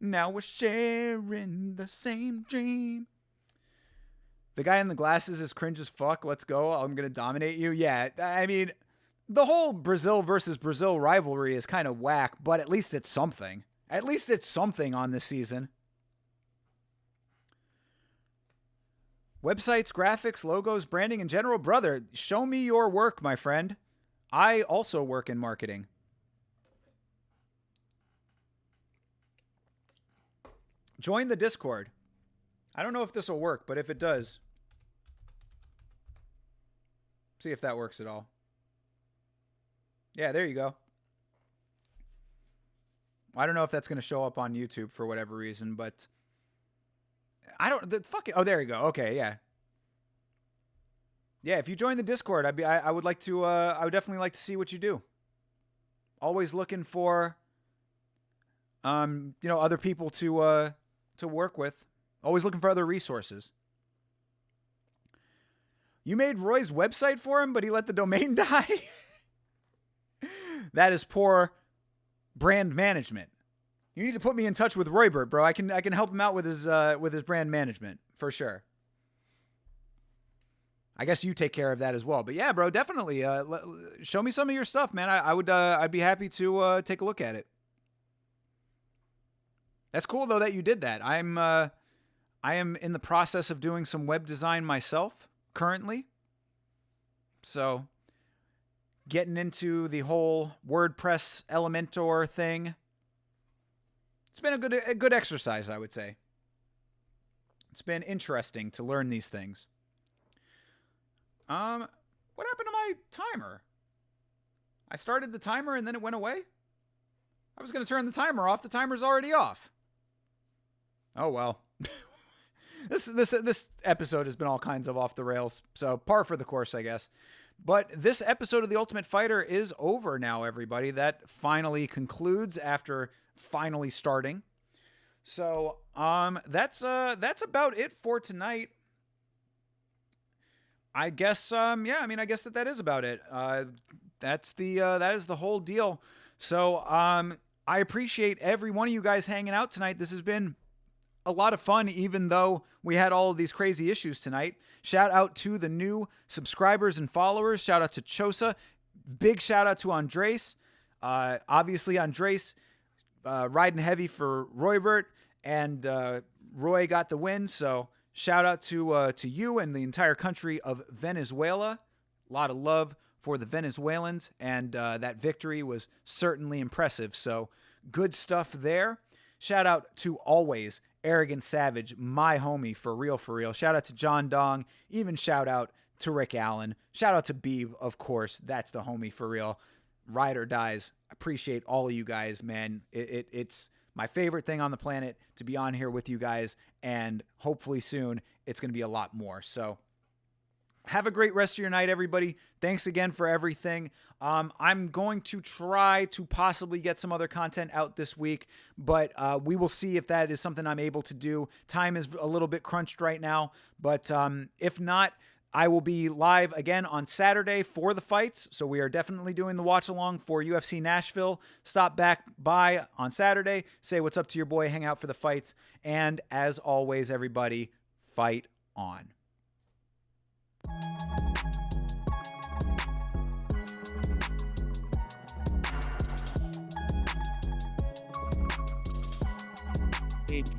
Now we're sharing the same dream. The guy in the glasses is cringe as fuck. Let's go. I'm going to dominate you. Yeah, I mean, the whole Brazil versus Brazil rivalry is kind of whack, but at least it's something. At least it's something on this season. Websites, graphics, logos, branding in general. Brother, show me your work, my friend. I also work in marketing. Join the Discord. I don't know if this will work, but if it does, see if that works at all. Yeah, there you go. I don't know if that's going to show up on YouTube for whatever reason, but I don't. Oh, there you go. Okay, yeah. Yeah, if you join the Discord, I would like to. I would definitely like to see what you do. Always looking for, other people to work with. Always looking for other resources. You made Roy's website for him, but he let the domain die. That is poor brand management. You need to put me in touch with Roybert, bro. I can help him out with his brand management for sure. I guess you take care of that as well. But yeah, bro, definitely show me some of your stuff, man. I'd be happy to take a look at it. That's cool though that you did that. I am in the process of doing some web design myself currently. So getting into the whole WordPress Elementor thing. It's been a good exercise, I would say. It's been interesting to learn these things. What happened to my timer? I started the timer and then it went away? I was going to turn the timer off. The timer's already off. Oh, well. This episode has been all kinds of off the rails. So par for the course, I guess. But this episode of The Ultimate Fighter is over now, everybody. That finally concludes after finally starting. So that's about it for tonight. I guess I guess that is about it. That is the whole deal. So I appreciate every one of you guys hanging out tonight. This has been a lot of fun, even though we had all of these crazy issues tonight. Shout out to the new subscribers and followers. Shout out to Chosa. Big shout out to Andres. Obviously, Andres riding heavy for Roybert, and Roy got the win. So shout out to you and the entire country of Venezuela. A lot of love for the Venezuelans, and that victory was certainly impressive. So good stuff there. Shout out to always Arrogant Savage, my homie, for real, for real. Shout out to John Dong. Even shout out to Rick Allen. Shout out to Beeb, of course. That's the homie for real. Ride or dies. Appreciate all of you guys, man. It's my favorite thing on the planet to be on here with you guys, and hopefully soon it's going to be a lot more. So have a great rest of your night, everybody. Thanks again for everything. I'm going to try to possibly get some other content out this week, but we will see if that is something I'm able to do. Time is a little bit crunched right now, but if not, I will be live again on Saturday for the fights. So we are definitely doing the watch along for UFC Nashville. Stop back by on Saturday, say what's up to your boy, hang out for the fights. And as always, everybody, fight on. It's